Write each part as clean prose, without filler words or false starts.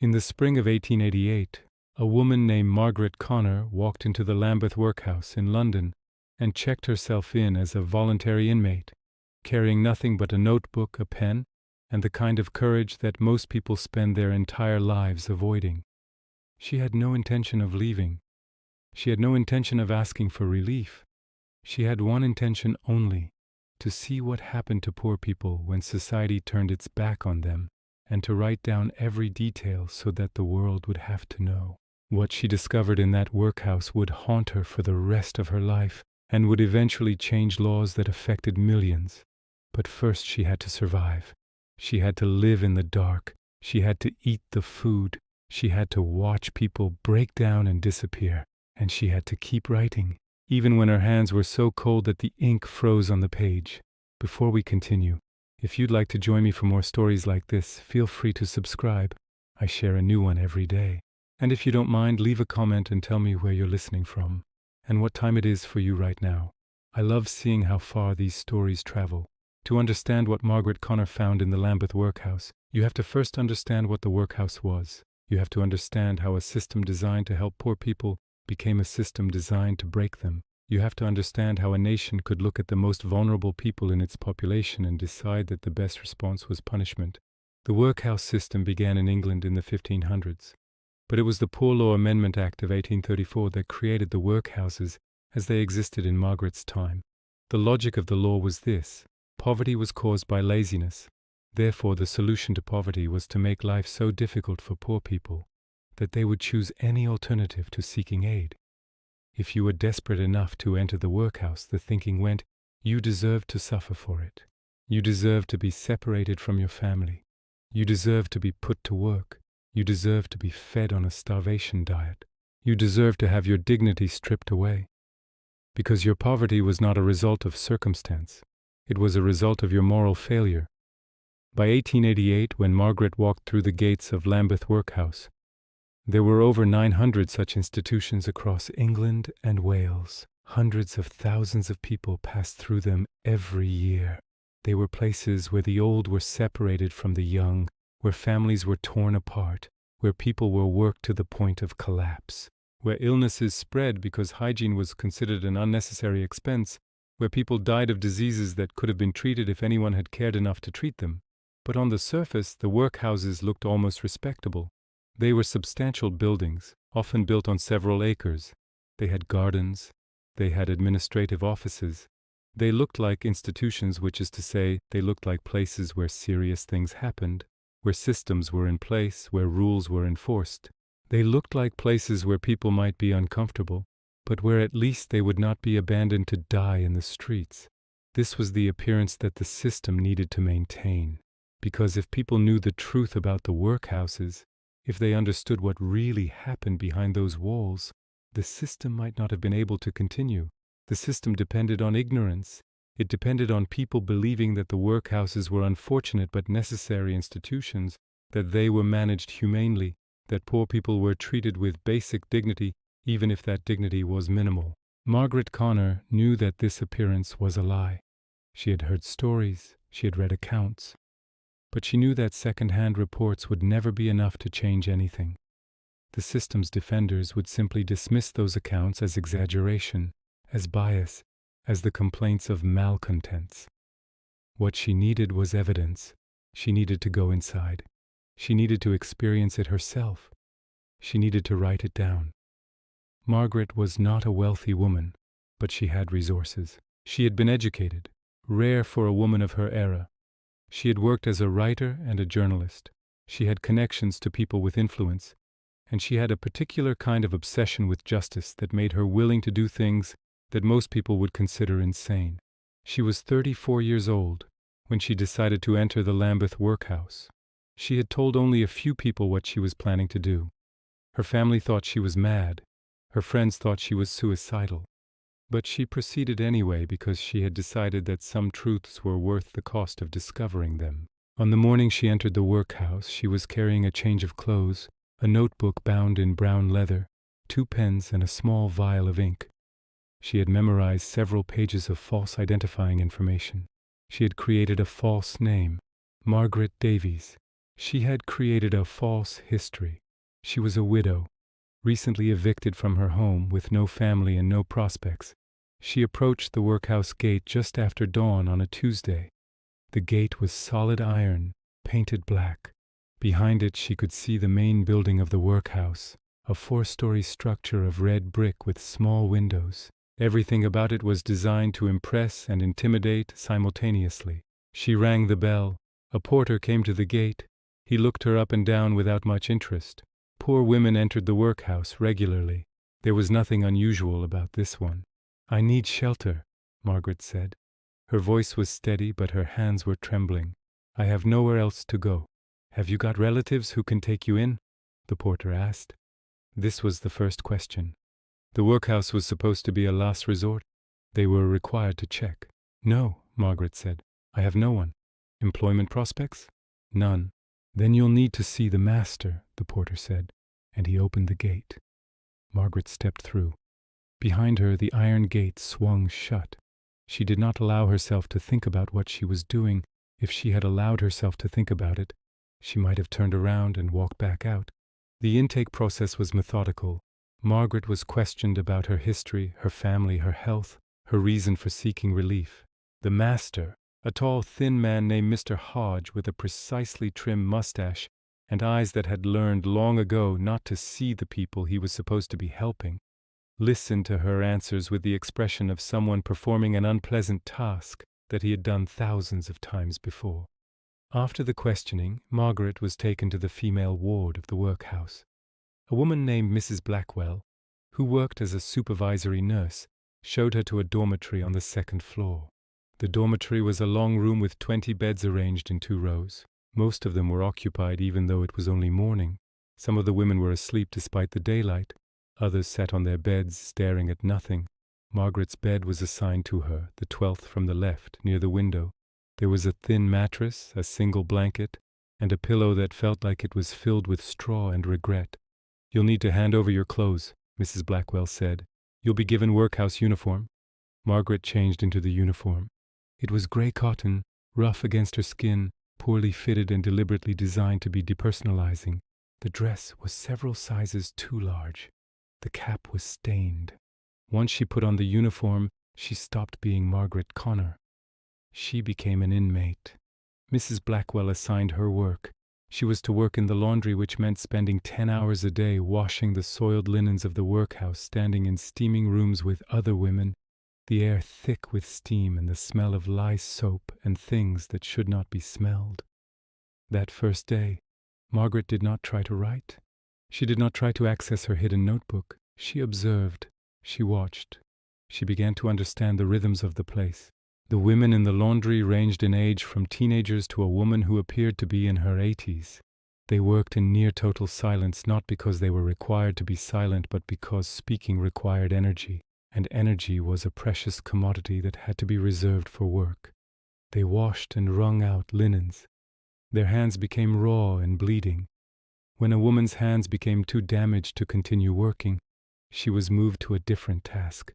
In the spring of 1888, a woman named Margaret Connor walked into the Lambeth Workhouse in London and checked herself in as a voluntary inmate, carrying nothing but a notebook, a pen, and the kind of courage that most people spend their entire lives avoiding. She had no intention of leaving. She had no intention of asking for relief. She had one intention only: to see what happened to poor people when society turned its back on them, and to write down every detail so that the world would have to know. What she discovered in that workhouse would haunt her for the rest of her life, and would eventually change laws that affected millions. But first she had to survive. She had to live in the dark. She had to eat the food. She had to watch people break down and disappear. And she had to keep writing, even when her hands were so cold that the ink froze on the page. Before we continue, if you'd like to join me for more stories like this, feel free to subscribe. I share a new one every day. And if you don't mind, leave a comment and tell me where you're listening from, and what time it is for you right now. I love seeing how far these stories travel. To understand what Margaret Connor found in the Lambeth Workhouse, you have to first understand what the workhouse was. You have to understand how a system designed to help poor people became a system designed to break them. You have to understand how a nation could look at the most vulnerable people in its population and decide that the best response was punishment. The workhouse system began in England in the 1500s, but it was the Poor Law Amendment Act of 1834 that created the workhouses as they existed in Margaret's time. The logic of the law was this: poverty was caused by laziness. Therefore, the solution to poverty was to make life so difficult for poor people that they would choose any alternative to seeking aid. If you were desperate enough to enter the workhouse, the thinking went, you deserve to suffer for it. You deserve to be separated from your family. You deserve to be put to work. You deserve to be fed on a starvation diet. You deserve to have your dignity stripped away. Because your poverty was not a result of circumstance. It was a result of your moral failure. By 1888, when Margaret walked through the gates of Lambeth Workhouse, there were over 900 such institutions across England and Wales. Hundreds of thousands of people passed through them every year. They were places where the old were separated from the young, where families were torn apart, where people were worked to the point of collapse, where illnesses spread because hygiene was considered an unnecessary expense, where people died of diseases that could have been treated if anyone had cared enough to treat them. But on the surface, the workhouses looked almost respectable. They were substantial buildings, often built on several acres. They had gardens. They had administrative offices. They looked like institutions, which is to say, they looked like places where serious things happened, where systems were in place, where rules were enforced. They looked like places where people might be uncomfortable, but where at least they would not be abandoned to die in the streets. This was the appearance that the system needed to maintain. Because if people knew the truth about the workhouses, if they understood what really happened behind those walls, the system might not have been able to continue. The system depended on ignorance. It depended on people believing that the workhouses were unfortunate but necessary institutions, that they were managed humanely, that poor people were treated with basic dignity, even if that dignity was minimal. Margaret Connor knew that this appearance was a lie. She had heard stories, she had read accounts, but she knew that second-hand reports would never be enough to change anything. The system's defenders would simply dismiss those accounts as exaggeration, as bias, as the complaints of malcontents. What she needed was evidence. She needed to go inside. She needed to experience it herself. She needed to write it down. Margaret was not a wealthy woman, but she had resources. She had been educated, rare for a woman of her era. She had worked as a writer and a journalist. She had connections to people with influence, and she had a particular kind of obsession with justice that made her willing to do things that most people would consider insane. She was 34 years old when she decided to enter the Lambeth Workhouse. She had told only a few people what she was planning to do. Her family thought she was mad. Her friends thought she was suicidal. But she proceeded anyway because she had decided that some truths were worth the cost of discovering them. On the morning she entered the workhouse, she was carrying a change of clothes, a notebook bound in brown leather, 2 pens, and a small vial of ink. She had memorized several pages of false identifying information. She had created a false name, Margaret Davies. She had created a false history. She was a widow, recently evicted from her home with no family and no prospects. She approached the workhouse gate just after dawn on a Tuesday. The gate was solid iron, painted black. Behind it she could see the main building of the workhouse, a 4-story structure of red brick with small windows. Everything about it was designed to impress and intimidate simultaneously. She rang the bell. A porter came to the gate. He looked her up and down without much interest. Poor women entered the workhouse regularly. There was nothing unusual about this one. "I need shelter," Margaret said. Her voice was steady, but her hands were trembling. "I have nowhere else to go." "Have you got relatives who can take you in?" the porter asked. This was the first question. The workhouse was supposed to be a last resort. They were required to check. "No," Margaret said. "I have no one." "Employment prospects?" "None." "Then you'll need to see the master," the porter said, and he opened the gate. Margaret stepped through. Behind her, the iron gate swung shut. She did not allow herself to think about what she was doing. If she had allowed herself to think about it, she might have turned around and walked back out. The intake process was methodical. Margaret was questioned about her history, her family, her health, her reason for seeking relief. The master, a tall, thin man named Mr. Hodge with a precisely trimmed mustache and eyes that had learned long ago not to see the people he was supposed to be helping, listened to her answers with the expression of someone performing an unpleasant task that he had done thousands of times before. After the questioning, Margaret was taken to the female ward of the workhouse. A woman named Mrs. Blackwell, who worked as a supervisory nurse, showed her to a dormitory on the 2nd floor. The dormitory was a long room with 20 beds arranged in 2 rows. Most of them were occupied even though it was only morning. Some of the women were asleep despite the daylight. Others sat on their beds staring at nothing. Margaret's bed was assigned to her, the 12th from the left, near the window. There was a thin mattress, a single blanket, and a pillow that felt like it was filled with straw and regret. "You'll need to hand over your clothes," Mrs. Blackwell said. "You'll be given workhouse uniform." Margaret changed into the uniform. It was gray cotton, rough against her skin, poorly fitted and deliberately designed to be depersonalizing. The dress was several sizes too large. The cap was stained. Once she put on the uniform, she stopped being Margaret Connor. She became an inmate. Mrs. Blackwell assigned her work. She was to work in the laundry, which meant spending 10 hours a day washing the soiled linens of the workhouse, standing in steaming rooms with other women, the air thick with steam and the smell of lye soap and things that should not be smelled. That first day, Margaret did not try to write. She did not try to access her hidden notebook. She observed. She watched. She began to understand the rhythms of the place. The women in the laundry ranged in age from teenagers to a woman who appeared to be in her 80s. They worked in near total silence, not because they were required to be silent, but because speaking required energy, and energy was a precious commodity that had to be reserved for work. They washed and wrung out linens. Their hands became raw and bleeding. When a woman's hands became too damaged to continue working, she was moved to a different task.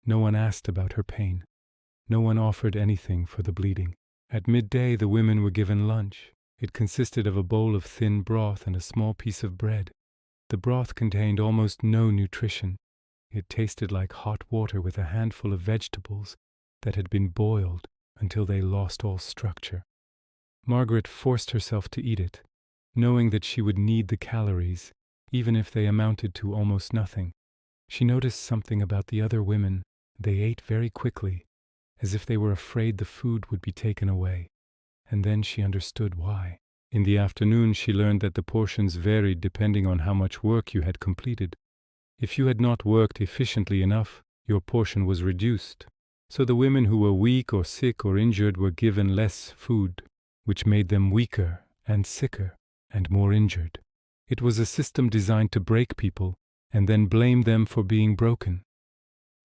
No one asked about her pain. No one offered anything for the bleeding. At midday, the women were given lunch. It consisted of a bowl of thin broth and a small piece of bread. The broth contained almost no nutrition. It tasted like hot water with a handful of vegetables that had been boiled until they lost all structure. Margaret forced herself to eat it, knowing that she would need the calories, even if they amounted to almost nothing. She noticed something about the other women. They ate very quickly, as if they were afraid the food would be taken away. And then she understood why. In the afternoon, she learned that the portions varied depending on how much work you had completed. If you had not worked efficiently enough, your portion was reduced. So the women who were weak or sick or injured were given less food, which made them weaker and sicker and more injured. It was a system designed to break people and then blame them for being broken.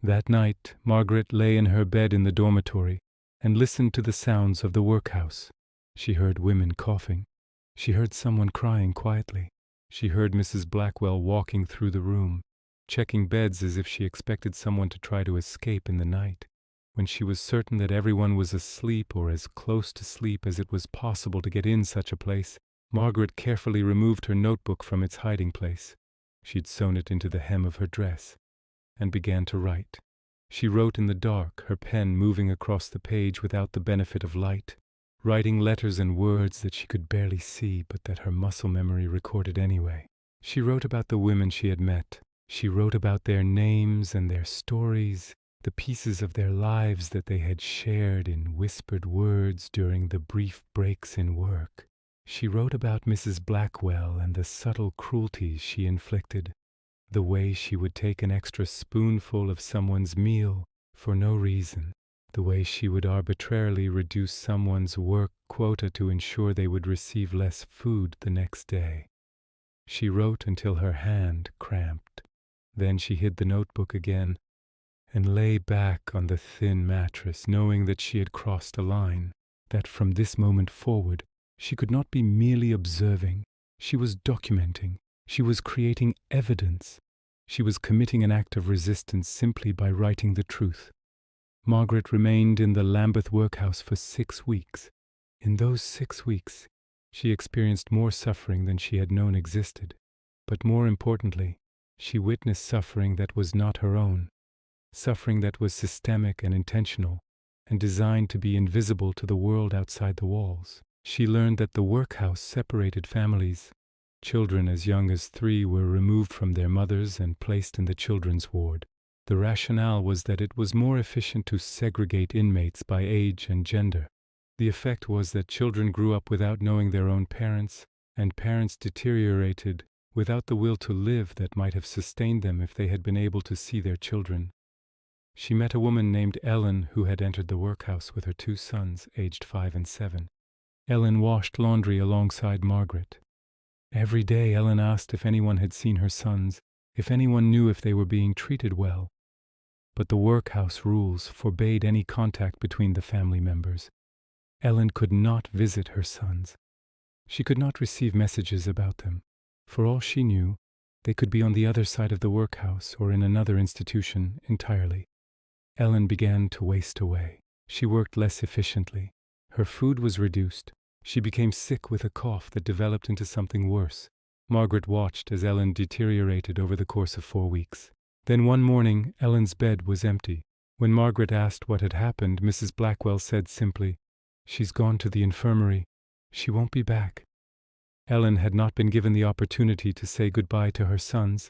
That night, Margaret lay in her bed in the dormitory and listened to the sounds of the workhouse. She heard women coughing. She heard someone crying quietly. She heard Mrs. Blackwell walking through the room, checking beds as if she expected someone to try to escape in the night. When she was certain that everyone was asleep or as close to sleep as it was possible to get in such a place, Margaret carefully removed her notebook from its hiding place. She'd sewn it into the hem of her dress, and began to write. She wrote in the dark, her pen moving across the page without the benefit of light, writing letters and words that she could barely see but that her muscle memory recorded anyway. She wrote about the women she had met. She wrote about their names and their stories, the pieces of their lives that they had shared in whispered words during the brief breaks in work. She wrote about Mrs. Blackwell and the subtle cruelties she inflicted, the way she would take an extra spoonful of someone's meal for no reason, the way she would arbitrarily reduce someone's work quota to ensure they would receive less food the next day. She wrote until her hand cramped. Then she hid the notebook again and lay back on the thin mattress, knowing that she had crossed a line, that from this moment forward she could not be merely observing. She was documenting. She was creating evidence. She was committing an act of resistance simply by writing the truth. Margaret remained in the Lambeth workhouse for 6 weeks. In those 6 weeks, she experienced more suffering than she had known existed. But more importantly, she witnessed suffering that was not her own, suffering that was systemic and intentional, and designed to be invisible to the world outside the walls. She learned that the workhouse separated families. Children as young as 3 were removed from their mothers and placed in the children's ward. The rationale was that it was more efficient to segregate inmates by age and gender. The effect was that children grew up without knowing their own parents, and parents deteriorated without the will to live that might have sustained them if they had been able to see their children. She met a woman named Ellen who had entered the workhouse with her 2 sons, aged 5 and 7. Ellen washed laundry alongside Margaret. Every day Ellen asked if anyone had seen her sons, if anyone knew if they were being treated well. But the workhouse rules forbade any contact between the family members. Ellen could not visit her sons. She could not receive messages about them. For all she knew, they could be on the other side of the workhouse or in another institution entirely. Ellen began to waste away. She worked less efficiently. Her food was reduced. She became sick with a cough that developed into something worse. Margaret watched as Ellen deteriorated over the course of 4 weeks. Then one morning, Ellen's bed was empty. When Margaret asked what had happened, Mrs. Blackwell said simply, "She's gone to the infirmary. She won't be back." Ellen had not been given the opportunity to say goodbye to her sons.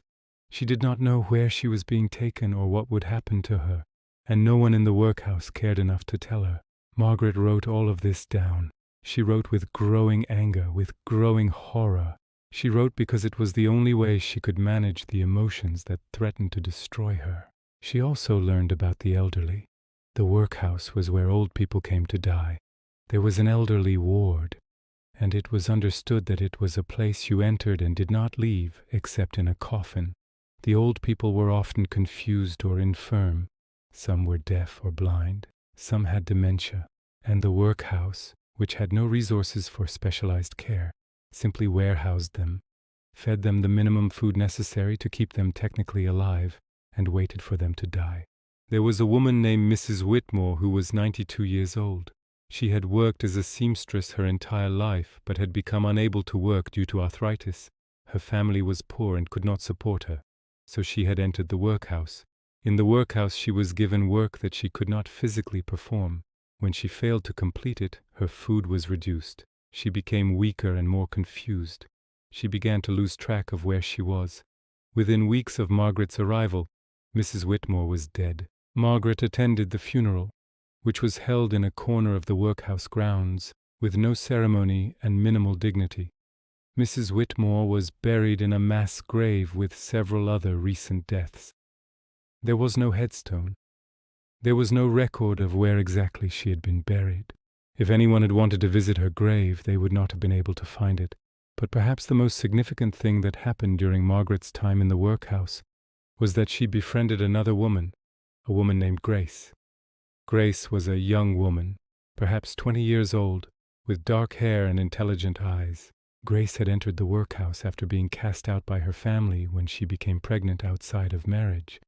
She did not know where she was being taken or what would happen to her, and no one in the workhouse cared enough to tell her. Margaret wrote all of this down. She wrote with growing anger, with growing horror. She wrote because it was the only way she could manage the emotions that threatened to destroy her. She also learned about the elderly. The workhouse was where old people came to die. There was an elderly ward, and it was understood that it was a place you entered and did not leave except in a coffin. The old people were often confused or infirm. Some were deaf or blind. Some had dementia. And the workhouse, which had no resources for specialized care, simply warehoused them, fed them the minimum food necessary to keep them technically alive, and waited for them to die. There was a woman named Mrs. Whitmore who was 92 years old. She had worked as a seamstress her entire life, but had become unable to work due to arthritis. Her family was poor and could not support her, so she had entered the workhouse. In the workhouse she was given work that she could not physically perform. When she failed to complete it, her food was reduced. She became weaker and more confused. She began to lose track of where she was. Within weeks of Margaret's arrival, Mrs. Whitmore was dead. Margaret attended the funeral, which was held in a corner of the workhouse grounds, with no ceremony and minimal dignity. Mrs. Whitmore was buried in a mass grave with several other recent deaths. There was no headstone. There was no record of where exactly she had been buried. If anyone had wanted to visit her grave, they would not have been able to find it. But perhaps the most significant thing that happened during Margaret's time in the workhouse was that she befriended another woman, a woman named Grace. Grace was a young woman, perhaps 20 years old, with dark hair and intelligent eyes. Grace had entered the workhouse after being cast out by her family when she became pregnant outside of marriage.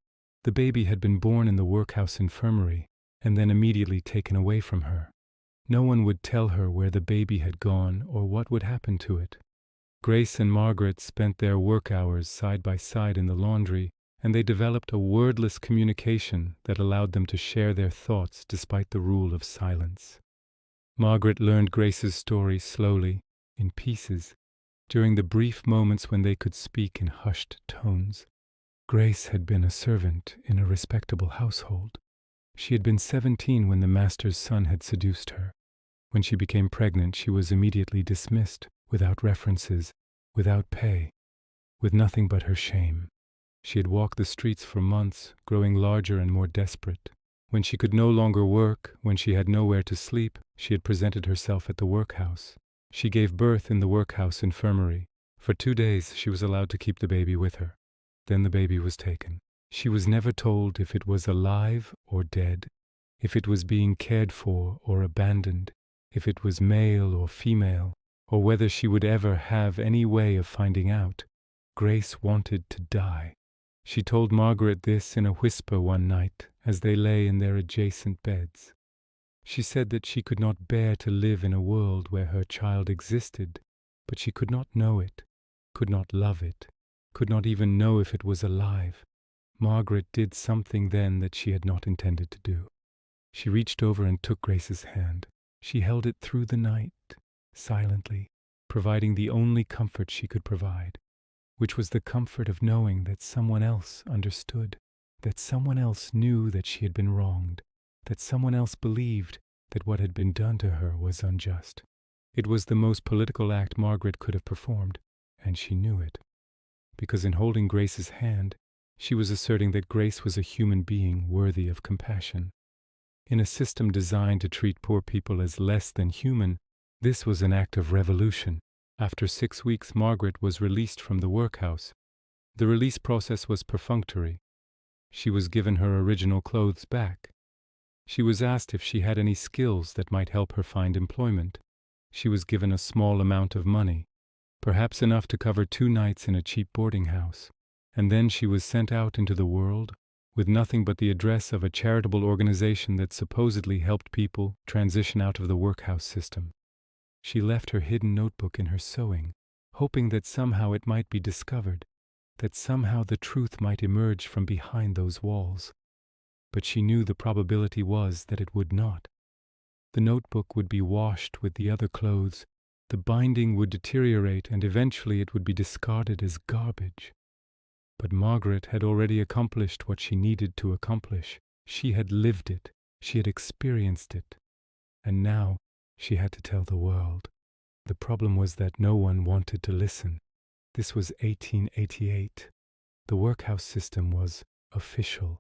The baby had been born in the workhouse infirmary and then immediately taken away from her. No one would tell her where the baby had gone or what would happen to it. Grace and Margaret spent their work hours side by side in the laundry, and they developed a wordless communication that allowed them to share their thoughts despite the rule of silence. Margaret learned Grace's story slowly, in pieces, during the brief moments when they could speak in hushed tones. Grace had been a servant in a respectable household. She had been 17 when the master's son had seduced her. When she became pregnant, she was immediately dismissed, without references, without pay, with nothing but her shame. She had walked the streets for months, growing larger and more desperate. When she could no longer work, when she had nowhere to sleep, she had presented herself at the workhouse. She gave birth in the workhouse infirmary. For 2 days she was allowed to keep the baby with her. Then the baby was taken. She was never told if it was alive or dead, if it was being cared for or abandoned, if it was male or female, or whether she would ever have any way of finding out. Grace wanted to die. She told Margaret this in a whisper one night as they lay in their adjacent beds. She said that she could not bear to live in a world where her child existed, but she could not know it, could not love it, could not even know if it was alive. Margaret did something then that she had not intended to do. She reached over and took Grace's hand. She held it through the night, silently, providing the only comfort she could provide, which was the comfort of knowing that someone else understood, that someone else knew that she had been wronged, that someone else believed that what had been done to her was unjust. It was the most political act Margaret could have performed, and she knew it. Because in holding Grace's hand, she was asserting that Grace was a human being worthy of compassion. In a system designed to treat poor people as less than human, this was an act of revolution. After 6 weeks, Margaret was released from the workhouse. The release process was perfunctory. She was given her original clothes back. She was asked if she had any skills that might help her find employment. She was given a small amount of money, perhaps enough to cover 2 nights in a cheap boarding house. And then she was sent out into the world with nothing but the address of a charitable organization that supposedly helped people transition out of the workhouse system. She left her hidden notebook in her sewing, hoping that somehow it might be discovered, that somehow the truth might emerge from behind those walls. But she knew the probability was that it would not. The notebook would be washed with the other clothes, the binding would deteriorate, and eventually it would be discarded as garbage. But Margaret had already accomplished what she needed to accomplish. She had lived it, she had experienced it, and now she had to tell the world. The problem was that no one wanted to listen. This was 1888. The workhouse system was official.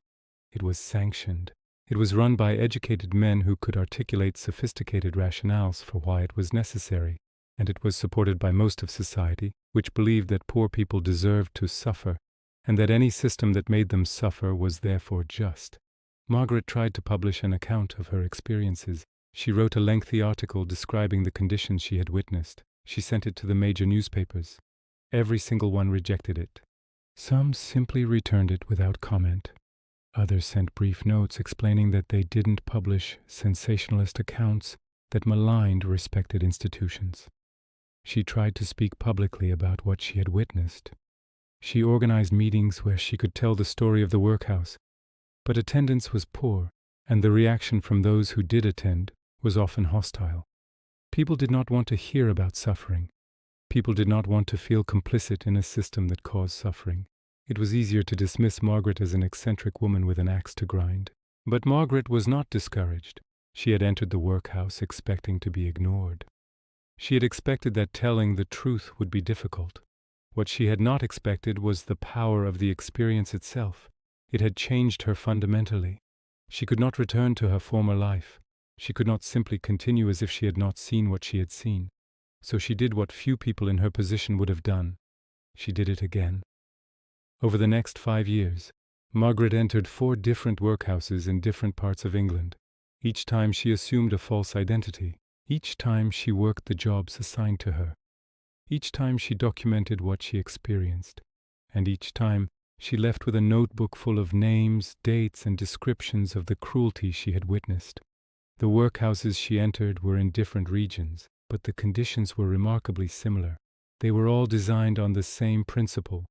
It was sanctioned. It was run by educated men who could articulate sophisticated rationales for why it was necessary, and it was supported by most of society, which believed that poor people deserved to suffer, and that any system that made them suffer was therefore just. Margaret tried to publish an account of her experiences. She wrote a lengthy article describing the conditions she had witnessed. She sent it to the major newspapers. Every single one rejected it. Some simply returned it without comment. Others sent brief notes explaining that they didn't publish sensationalist accounts that maligned respected institutions. She tried to speak publicly about what she had witnessed. She organized meetings where she could tell the story of the workhouse, but attendance was poor, and the reaction from those who did attend was often hostile. People did not want to hear about suffering. People did not want to feel complicit in a system that caused suffering. It was easier to dismiss Margaret as an eccentric woman with an axe to grind. But Margaret was not discouraged. She had entered the workhouse expecting to be ignored. She had expected that telling the truth would be difficult. What she had not expected was the power of the experience itself. It had changed her fundamentally. She could not return to her former life. She could not simply continue as if she had not seen what she had seen. So she did what few people in her position would have done. She did it again. Over the next 5 years, Margaret entered 4 different workhouses in different parts of England. Each time she assumed a false identity. Each time she worked the jobs assigned to her. Each time she documented what she experienced. And each time she left with a notebook full of names, dates, and descriptions of the cruelty she had witnessed. The workhouses she entered were in different regions, but the conditions were remarkably similar. They were all designed on the same principle: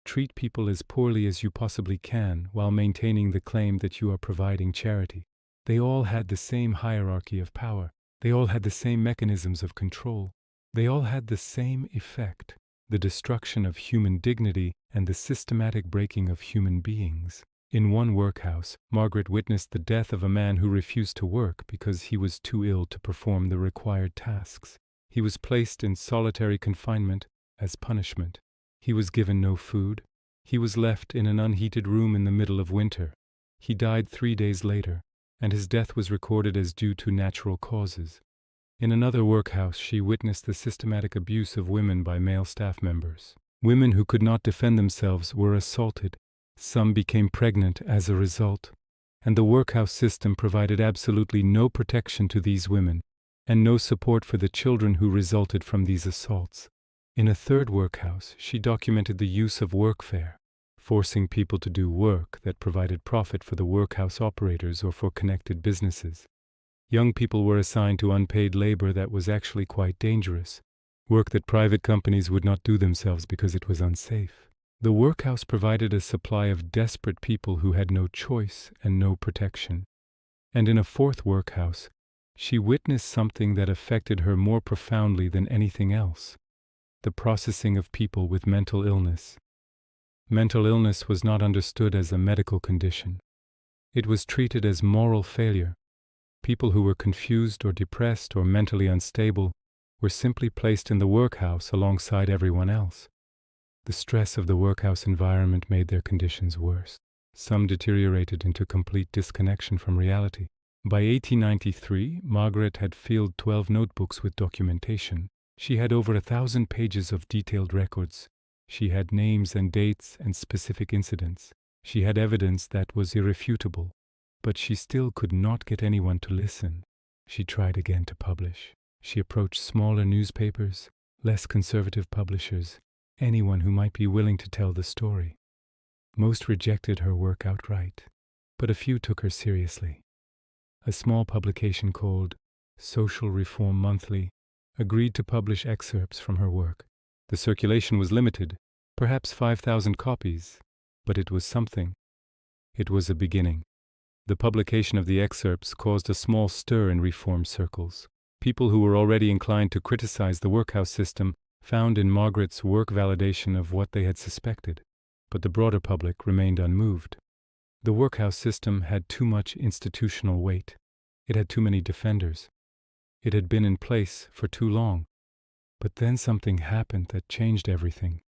treat people as poorly as you possibly can while maintaining the claim that you are providing charity. They all had the same hierarchy of power. They all had the same mechanisms of control. They all had the same effect: the destruction of human dignity and the systematic breaking of human beings. In one workhouse, Margaret witnessed the death of a man who refused to work because he was too ill to perform the required tasks. He was placed in solitary confinement as punishment. He was given no food. He was left in an unheated room in the middle of winter. He died 3 days later, and his death was recorded as due to natural causes. In another workhouse, she witnessed the systematic abuse of women by male staff members. Women who could not defend themselves were assaulted. Some became pregnant as a result, and the workhouse system provided absolutely no protection to these women and no support for the children who resulted from these assaults. In a third workhouse, she documented the use of workfare, forcing people to do work that provided profit for the workhouse operators or for connected businesses. Young people were assigned to unpaid labor that was actually quite dangerous, work that private companies would not do themselves because it was unsafe. The workhouse provided a supply of desperate people who had no choice and no protection. And in a fourth workhouse, she witnessed something that affected her more profoundly than anything else: the processing of people with mental illness. Mental illness was not understood as a medical condition. It was treated as moral failure. People who were confused or depressed or mentally unstable were simply placed in the workhouse alongside everyone else. The stress of the workhouse environment made their conditions worse. Some deteriorated into complete disconnection from reality. By 1893, Margaret had filled 12 notebooks with documentation. She had over 1,000 pages of detailed records. She had names and dates and specific incidents. She had evidence that was irrefutable. But she still could not get anyone to listen. She tried again to publish. She approached smaller newspapers, less conservative publishers, anyone who might be willing to tell the story. Most rejected her work outright, but a few took her seriously. A small publication called Social Reform Monthly agreed to publish excerpts from her work. The circulation was limited, perhaps 5,000 copies, but it was something. It was a beginning. The publication of the excerpts caused a small stir in reform circles. People who were already inclined to criticize the workhouse system found in Margaret's work validation of what they had suspected, but the broader public remained unmoved. The workhouse system had too much institutional weight. It had too many defenders. It had been in place for too long. But then something happened that changed everything.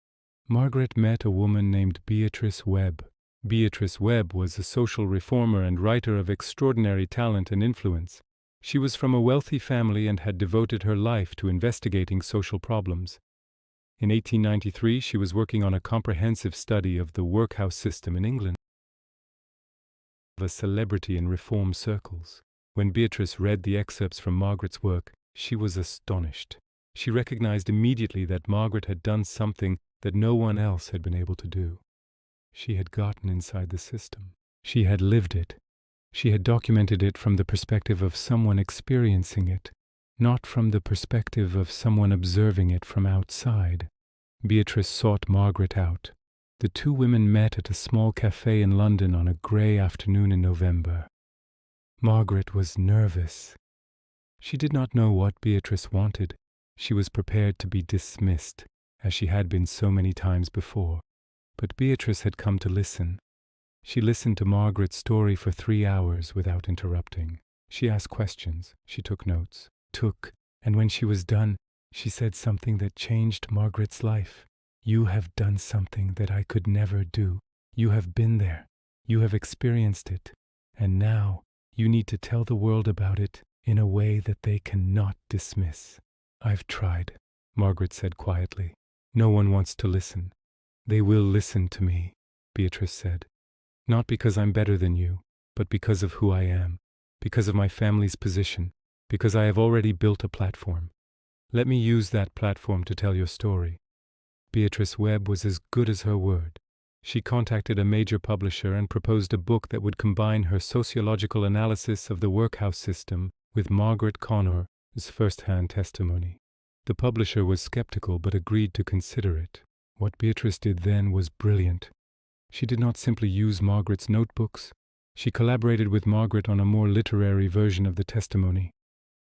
Margaret met a woman named Beatrice Webb. Beatrice Webb was a social reformer and writer of extraordinary talent and influence. She was from a wealthy family and had devoted her life to investigating social problems. In 1893, she was working on a comprehensive study of the workhouse system in England. A celebrity in reform circles. When Beatrice read the excerpts from Margaret's work, she was astonished. She recognized immediately that Margaret had done something that no one else had been able to do. She had gotten inside the system. She had lived it. She had documented it from the perspective of someone experiencing it, not from the perspective of someone observing it from outside. Beatrice sought Margaret out. The two women met at a small cafe in London on a grey afternoon in November. Margaret was nervous. She did not know what Beatrice wanted. She was prepared to be dismissed, as she had been so many times before. But Beatrice had come to listen. She listened to Margaret's story for 3 hours without interrupting. She asked questions. She took notes. And when she was done, she said something that changed Margaret's life. "You have done something that I could never do. You have been there. You have experienced it. And now you need to tell the world about it in a way that they cannot dismiss." "I've tried," Margaret said quietly. "No one wants to listen." "They will listen to me," Beatrice said. "Not because I'm better than you, but because of who I am, because of my family's position, because I have already built a platform. Let me use that platform to tell your story." Beatrice Webb was as good as her word. She contacted a major publisher and proposed a book that would combine her sociological analysis of the workhouse system with Margaret Connor's first-hand testimony. The publisher was skeptical but agreed to consider it. What Beatrice did then was brilliant. She did not simply use Margaret's notebooks. She collaborated with Margaret on a more literary version of the testimony.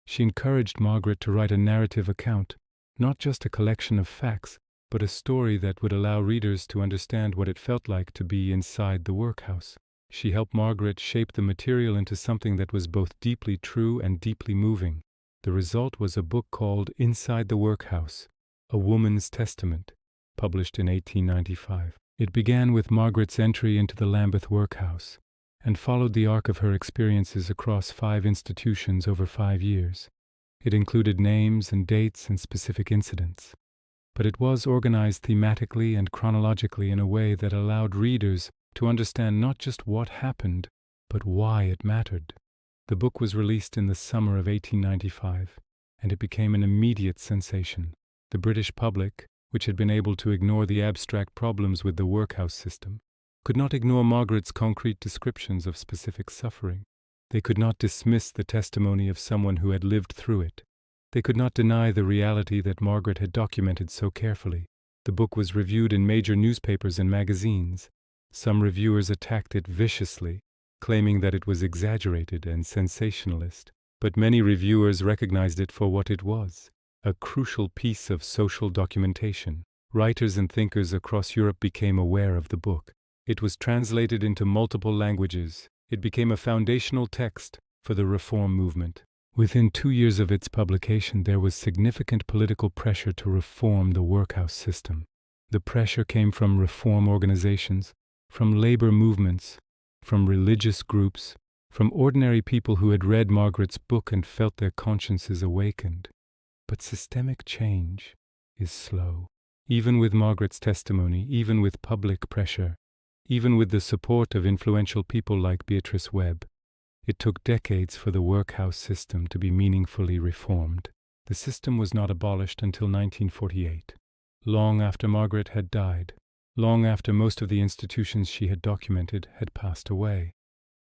She encouraged Margaret to write a narrative account, not just a collection of facts, but a story that would allow readers to understand what it felt like to be inside the workhouse. She helped Margaret shape the material into something that was both deeply true and deeply moving. The result was a book called Inside the Workhouse, A Woman's Testament, published in 1895. It began with Margaret's entry into the Lambeth workhouse and followed the arc of her experiences across 5 institutions over 5 years. It included names and dates and specific incidents, but it was organized thematically and chronologically in a way that allowed readers to understand not just what happened, but why it mattered. The book was released in the summer of 1895, and it became an immediate sensation. The British public, which had been able to ignore the abstract problems with the workhouse system, could not ignore Margaret's concrete descriptions of specific suffering. They could not dismiss the testimony of someone who had lived through it. They could not deny the reality that Margaret had documented so carefully. The book was reviewed in major newspapers and magazines. Some reviewers attacked it viciously, claiming that it was exaggerated and sensationalist, but many reviewers recognized it for what it was, a crucial piece of social documentation. Writers and thinkers across Europe became aware of the book. It was translated into multiple languages. It became a foundational text for the reform movement. Within 2 years of its publication, there was significant political pressure to reform the workhouse system. The pressure came from reform organizations, from labor movements, from religious groups, from ordinary people who had read Margaret's book and felt their consciences awakened. But systemic change is slow. Even with Margaret's testimony, even with public pressure, even with the support of influential people like Beatrice Webb, it took decades for the workhouse system to be meaningfully reformed. The system was not abolished until 1948, long after Margaret had died, long after most of the institutions she had documented had passed away.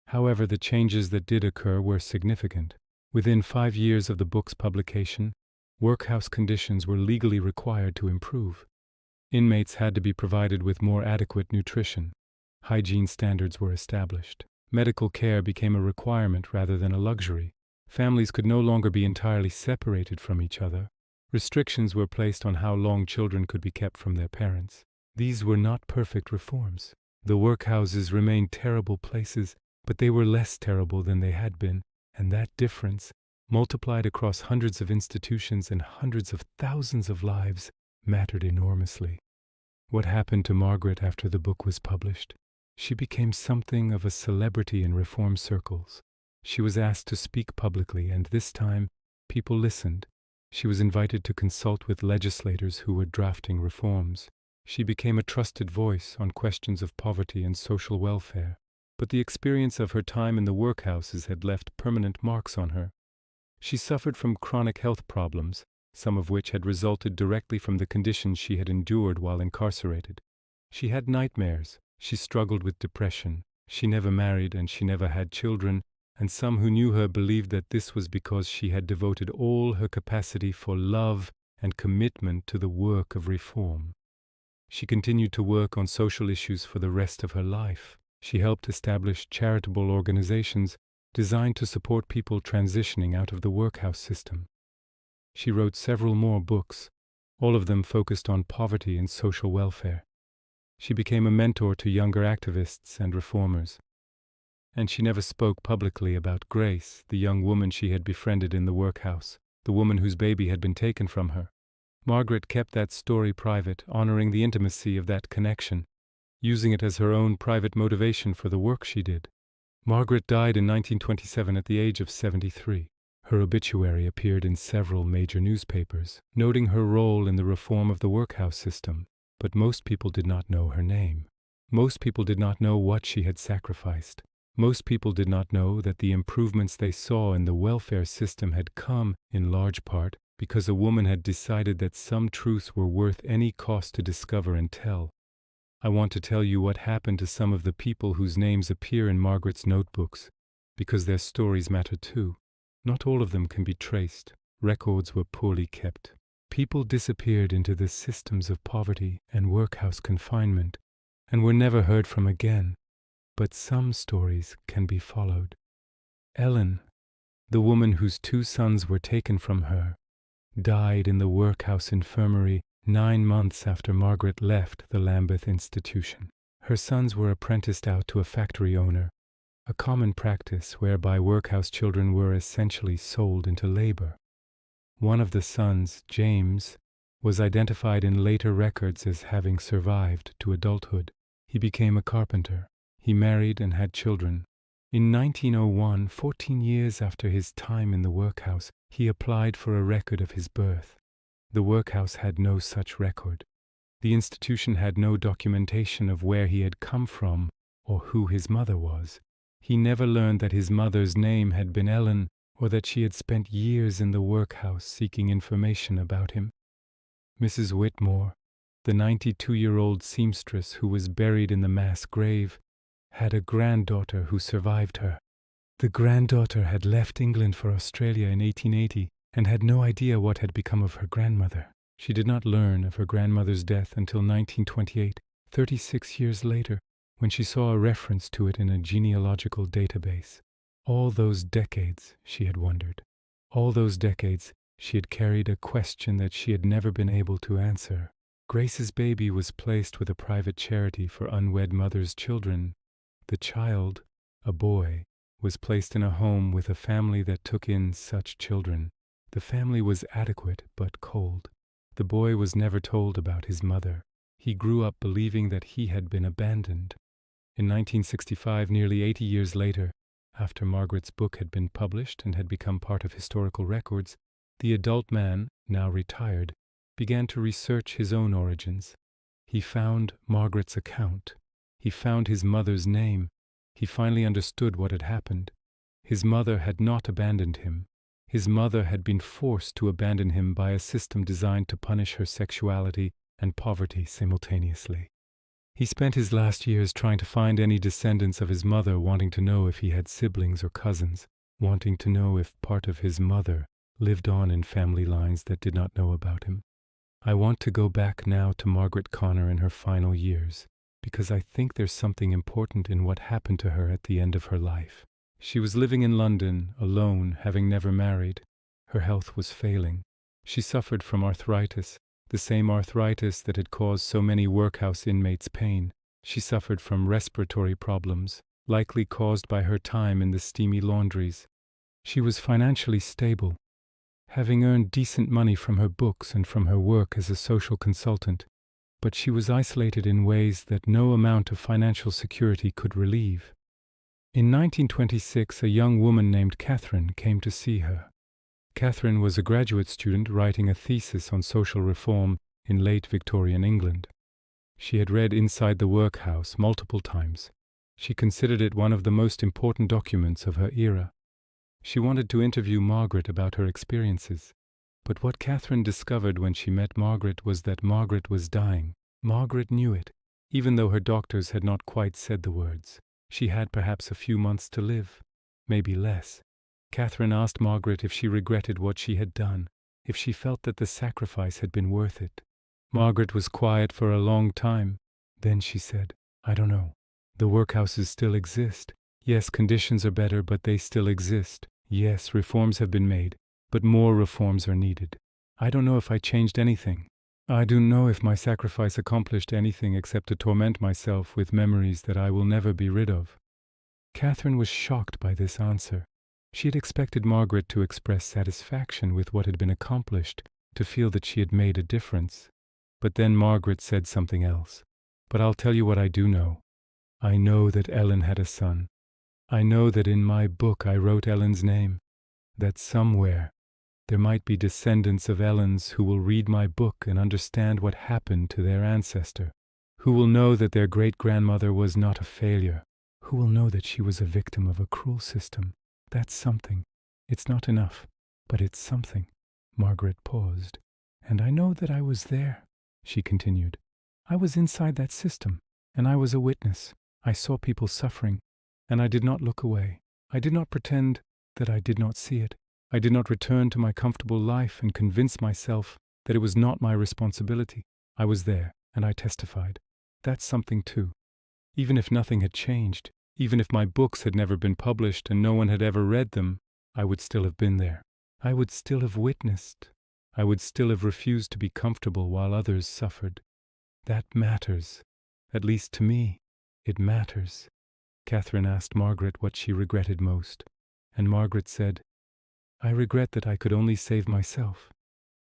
However, the changes that did occur were significant. Within 5 years of the book's publication, workhouse conditions were legally required to improve. Inmates had to be provided with more adequate nutrition. Hygiene standards were established. Medical care became a requirement rather than a luxury. Families could no longer be entirely separated from each other. Restrictions were placed on how long children could be kept from their parents. These were not perfect reforms. The workhouses remained terrible places, but they were less terrible than they had been, and that difference, multiplied across hundreds of institutions and hundreds of thousands of lives, mattered enormously. What happened to Margaret after the book was published? She became something of a celebrity in reform circles. She was asked to speak publicly, and this time, people listened. She was invited to consult with legislators who were drafting reforms. She became a trusted voice on questions of poverty and social welfare. But the experience of her time in the workhouses had left permanent marks on her. She suffered from chronic health problems, some of which had resulted directly from the conditions she had endured while incarcerated. She had nightmares. She struggled with depression. She never married and she never had children, and some who knew her believed that this was because she had devoted all her capacity for love and commitment to the work of reform. She continued to work on social issues for the rest of her life. She helped establish charitable organizations designed to support people transitioning out of the workhouse system. She wrote several more books, all of them focused on poverty and social welfare. She became a mentor to younger activists and reformers. And she never spoke publicly about Grace, the young woman she had befriended in the workhouse, the woman whose baby had been taken from her. Margaret kept that story private, honoring the intimacy of that connection, using it as her own private motivation for the work she did. Margaret died in 1927 at the age of 73. Her obituary appeared in several major newspapers, noting her role in the reform of the workhouse system. But most people did not know her name. Most people did not know what she had sacrificed. Most people did not know that the improvements they saw in the welfare system had come, in large part, because a woman had decided that some truths were worth any cost to discover and tell. I want to tell you what happened to some of the people whose names appear in Margaret's notebooks, because their stories matter too. Not all of them can be traced. Records were poorly kept. People disappeared into the systems of poverty and workhouse confinement and were never heard from again. But some stories can be followed. Ellen, the woman whose 2 sons were taken from her, died in the workhouse infirmary 9 months after Margaret left the Lambeth institution. Her sons were apprenticed out to a factory owner, a common practice whereby workhouse children were essentially sold into labor. One of the sons, James, was identified in later records as having survived to adulthood. He became a carpenter. He married and had children. In 1901, 14 years after his time in the workhouse, he applied for a record of his birth. The workhouse had no such record. The institution had no documentation of where he had come from or who his mother was. He never learned that his mother's name had been Ellen or that she had spent years in the workhouse seeking information about him. Mrs. Whitmore, the 92-year-old seamstress who was buried in the mass grave, had a granddaughter who survived her. The granddaughter had left England for Australia in 1880 and had no idea what had become of her grandmother. She did not learn of her grandmother's death until 1928, 36 years later, when she saw a reference to it in a genealogical database. All those decades, she had wondered. All those decades, she had carried a question that she had never been able to answer. Grace's baby was placed with a private charity for unwed mothers' children. The child, a boy, was placed in a home with a family that took in such children. The family was adequate but cold. The boy was never told about his mother. He grew up believing that he had been abandoned. In 1965, nearly 80 years later, after Margaret's book had been published and had become part of historical records, the adult man, now retired, began to research his own origins. He found Margaret's account. He found his mother's name. He finally understood what had happened. His mother had not abandoned him. His mother had been forced to abandon him by a system designed to punish her sexuality and poverty simultaneously. He spent his last years trying to find any descendants of his mother, wanting to know if he had siblings or cousins, wanting to know if part of his mother lived on in family lines that did not know about him. I want to go back now to Margaret Connor in her final years, because I think there's something important in what happened to her at the end of her life. She was living in London, alone, having never married. Her health was failing. She suffered from arthritis, the same arthritis that had caused so many workhouse inmates pain. She suffered from respiratory problems, likely caused by her time in the steamy laundries. She was financially stable, having earned decent money from her books and from her work as a social consultant, but she was isolated in ways that no amount of financial security could relieve. In 1926, a young woman named Catherine came to see her. Catherine was a graduate student writing a thesis on social reform in late Victorian England. She had read Inside the Workhouse multiple times. She considered it one of the most important documents of her era. She wanted to interview Margaret about her experiences. But what Catherine discovered when she met Margaret was that Margaret was dying. Margaret knew it, even though her doctors had not quite said the words. She had perhaps a few months to live, maybe less. Catherine asked Margaret if she regretted what she had done, if she felt that the sacrifice had been worth it. Margaret was quiet for a long time. Then she said, "I don't know. The workhouses still exist. Yes, conditions are better, but they still exist. Yes, reforms have been made, but more reforms are needed. I don't know if I changed anything. I don't know if my sacrifice accomplished anything except to torment myself with memories that I will never be rid of." Catherine was shocked by this answer. She had expected Margaret to express satisfaction with what had been accomplished, to feel that she had made a difference. But then Margaret said something else. "But I'll tell you what I do know. I know that Ellen had a son. I know that in my book I wrote Ellen's name, that somewhere there might be descendants of Ellens who will read my book and understand what happened to their ancestor, who will know that their great-grandmother was not a failure, who will know that she was a victim of a cruel system. That's something. It's not enough, but it's something." Margaret paused. "And I know that I was there," she continued. "I was inside that system, and I was a witness. I saw people suffering, and I did not look away. I did not pretend that I did not see it. I did not return to my comfortable life and convince myself that it was not my responsibility. I was there, and I testified. That's something too. Even if nothing had changed, even if my books had never been published and no one had ever read them, I would still have been there. I would still have witnessed. I would still have refused to be comfortable while others suffered. That matters. At least to me, it matters. Catherine asked Margaret what she regretted most, and Margaret said, I regret that I could only save myself.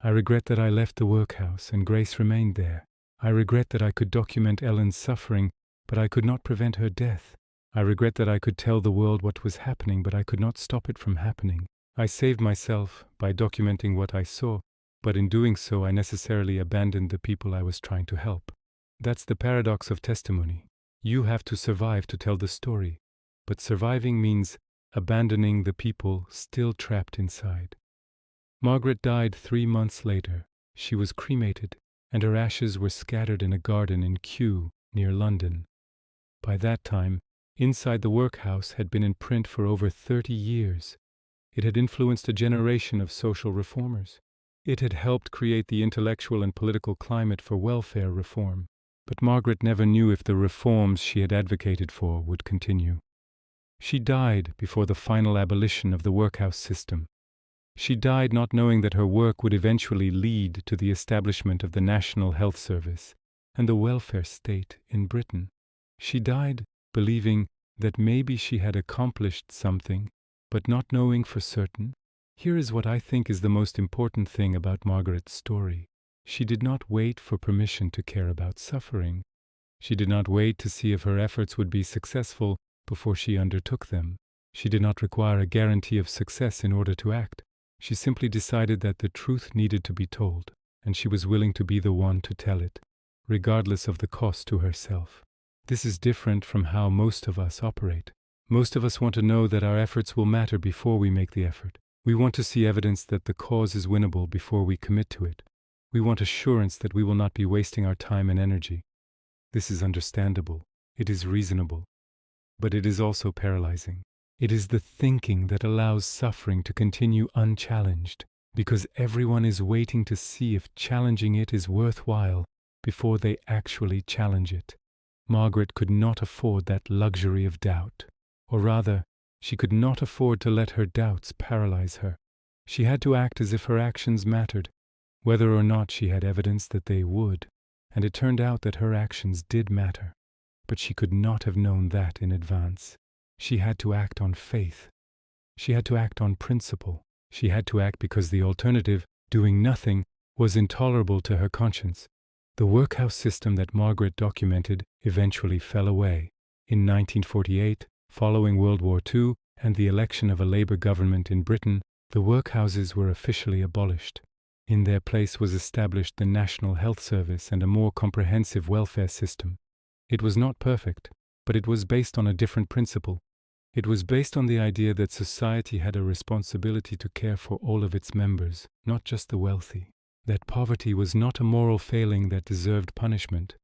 I regret that I left the workhouse and Grace remained there. I regret that I could document Ellen's suffering, but I could not prevent her death. I regret that I could tell the world what was happening, but I could not stop it from happening. I saved myself by documenting what I saw, but in doing so I necessarily abandoned the people I was trying to help. That's the paradox of testimony. You have to survive to tell the story, but surviving means abandoning the people still trapped inside. Margaret died 3 months later. She was cremated, and her ashes were scattered in a garden in Kew, near London. By that time, Inside the Workhouse had been in print for over 30 years. It had influenced a generation of social reformers. It had helped create the intellectual and political climate for welfare reform. But Margaret never knew if the reforms she had advocated for would continue. She died before the final abolition of the workhouse system. She died not knowing that her work would eventually lead to the establishment of the National Health Service and the welfare state in Britain. She died believing that maybe she had accomplished something, but not knowing for certain. Here is what I think is the most important thing about Margaret's story. She did not wait for permission to care about suffering. She did not wait to see if her efforts would be successful before she undertook them. She did not require a guarantee of success in order to act. She simply decided that the truth needed to be told, and she was willing to be the one to tell it, regardless of the cost to herself. This is different from how most of us operate. Most of us want to know that our efforts will matter before we make the effort. We want to see evidence that the cause is winnable before we commit to it. We want assurance that we will not be wasting our time and energy. This is understandable. It is reasonable. But it is also paralyzing. It is the thinking that allows suffering to continue unchallenged, because everyone is waiting to see if challenging it is worthwhile before they actually challenge it. Margaret could not afford that luxury of doubt. Or rather, she could not afford to let her doubts paralyze her. She had to act as if her actions mattered, whether or not she had evidence that they would, and it turned out that her actions did matter. But she could not have known that in advance. She had to act on faith. She had to act on principle. She had to act because the alternative, doing nothing, was intolerable to her conscience. The workhouse system that Margaret documented eventually fell away. In 1948, following World War II and the election of a Labour government in Britain, the workhouses were officially abolished. In their place was established the National Health Service and a more comprehensive welfare system. It was not perfect, but it was based on a different principle. It was based on the idea that society had a responsibility to care for all of its members, not just the wealthy. That poverty was not a moral failing that deserved punishment,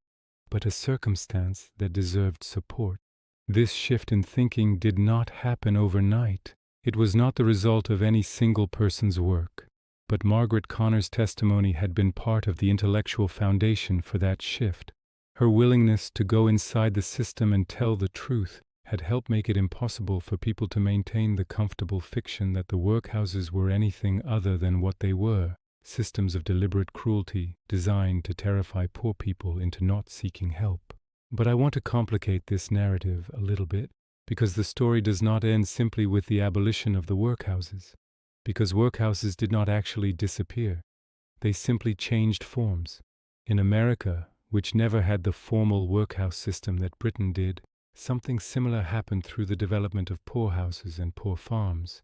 but a circumstance that deserved support. This shift in thinking did not happen overnight. It was not the result of any single person's work, but Margaret Connor's testimony had been part of the intellectual foundation for that shift. Her willingness to go inside the system and tell the truth had helped make it impossible for people to maintain the comfortable fiction that the workhouses were anything other than what they were, systems of deliberate cruelty designed to terrify poor people into not seeking help. But I want to complicate this narrative a little bit, because the story does not end simply with the abolition of the workhouses, because workhouses did not actually disappear. They simply changed forms. In America, which never had the formal workhouse system that Britain did, something similar happened through the development of poorhouses and poor farms.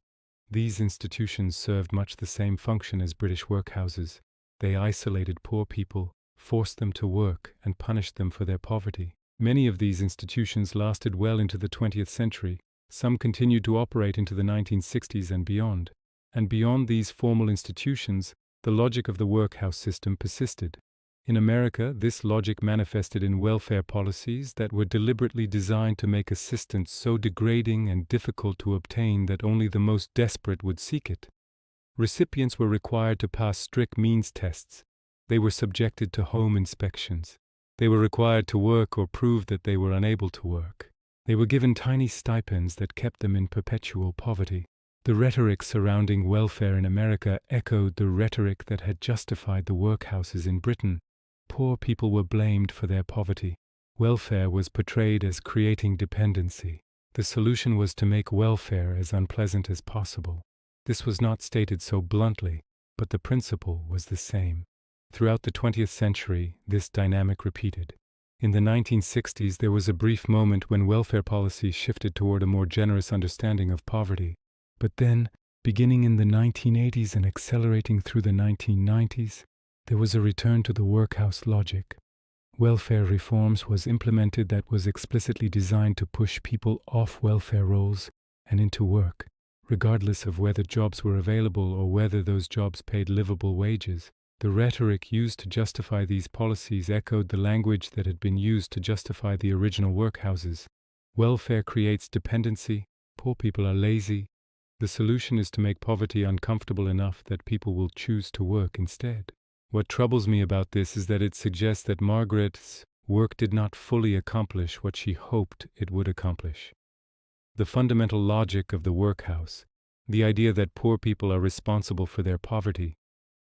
These institutions served much the same function as British workhouses. They isolated poor people, forced them to work, and punished them for their poverty. Many of these institutions lasted well into the 20th century. Some continued to operate into the 1960s and beyond. And beyond these formal institutions, the logic of the workhouse system persisted. In America, this logic manifested in welfare policies that were deliberately designed to make assistance so degrading and difficult to obtain that only the most desperate would seek it. Recipients were required to pass strict means tests, They were subjected to home inspections. They were required to work or prove that they were unable to work. They were given tiny stipends that kept them in perpetual poverty. The rhetoric surrounding welfare in America echoed the rhetoric that had justified the workhouses in Britain. Poor people were blamed for their poverty. Welfare was portrayed as creating dependency. The solution was to make welfare as unpleasant as possible. This was not stated so bluntly, but the principle was the same. Throughout the 20th century, this dynamic repeated. In the 1960s, there was a brief moment when welfare policy shifted toward a more generous understanding of poverty. But then, beginning in the 1980s and accelerating through the 1990s, there was a return to the workhouse logic. Welfare reforms was implemented that was explicitly designed to push people off welfare roles and into work, regardless of whether jobs were available or whether those jobs paid livable wages. The rhetoric used to justify these policies echoed the language that had been used to justify the original workhouses. Welfare creates dependency. Poor people are lazy. The solution is to make poverty uncomfortable enough that people will choose to work instead. What troubles me about this is that it suggests that Margaret's work did not fully accomplish what she hoped it would accomplish. The fundamental logic of the workhouse, the idea that poor people are responsible for their poverty,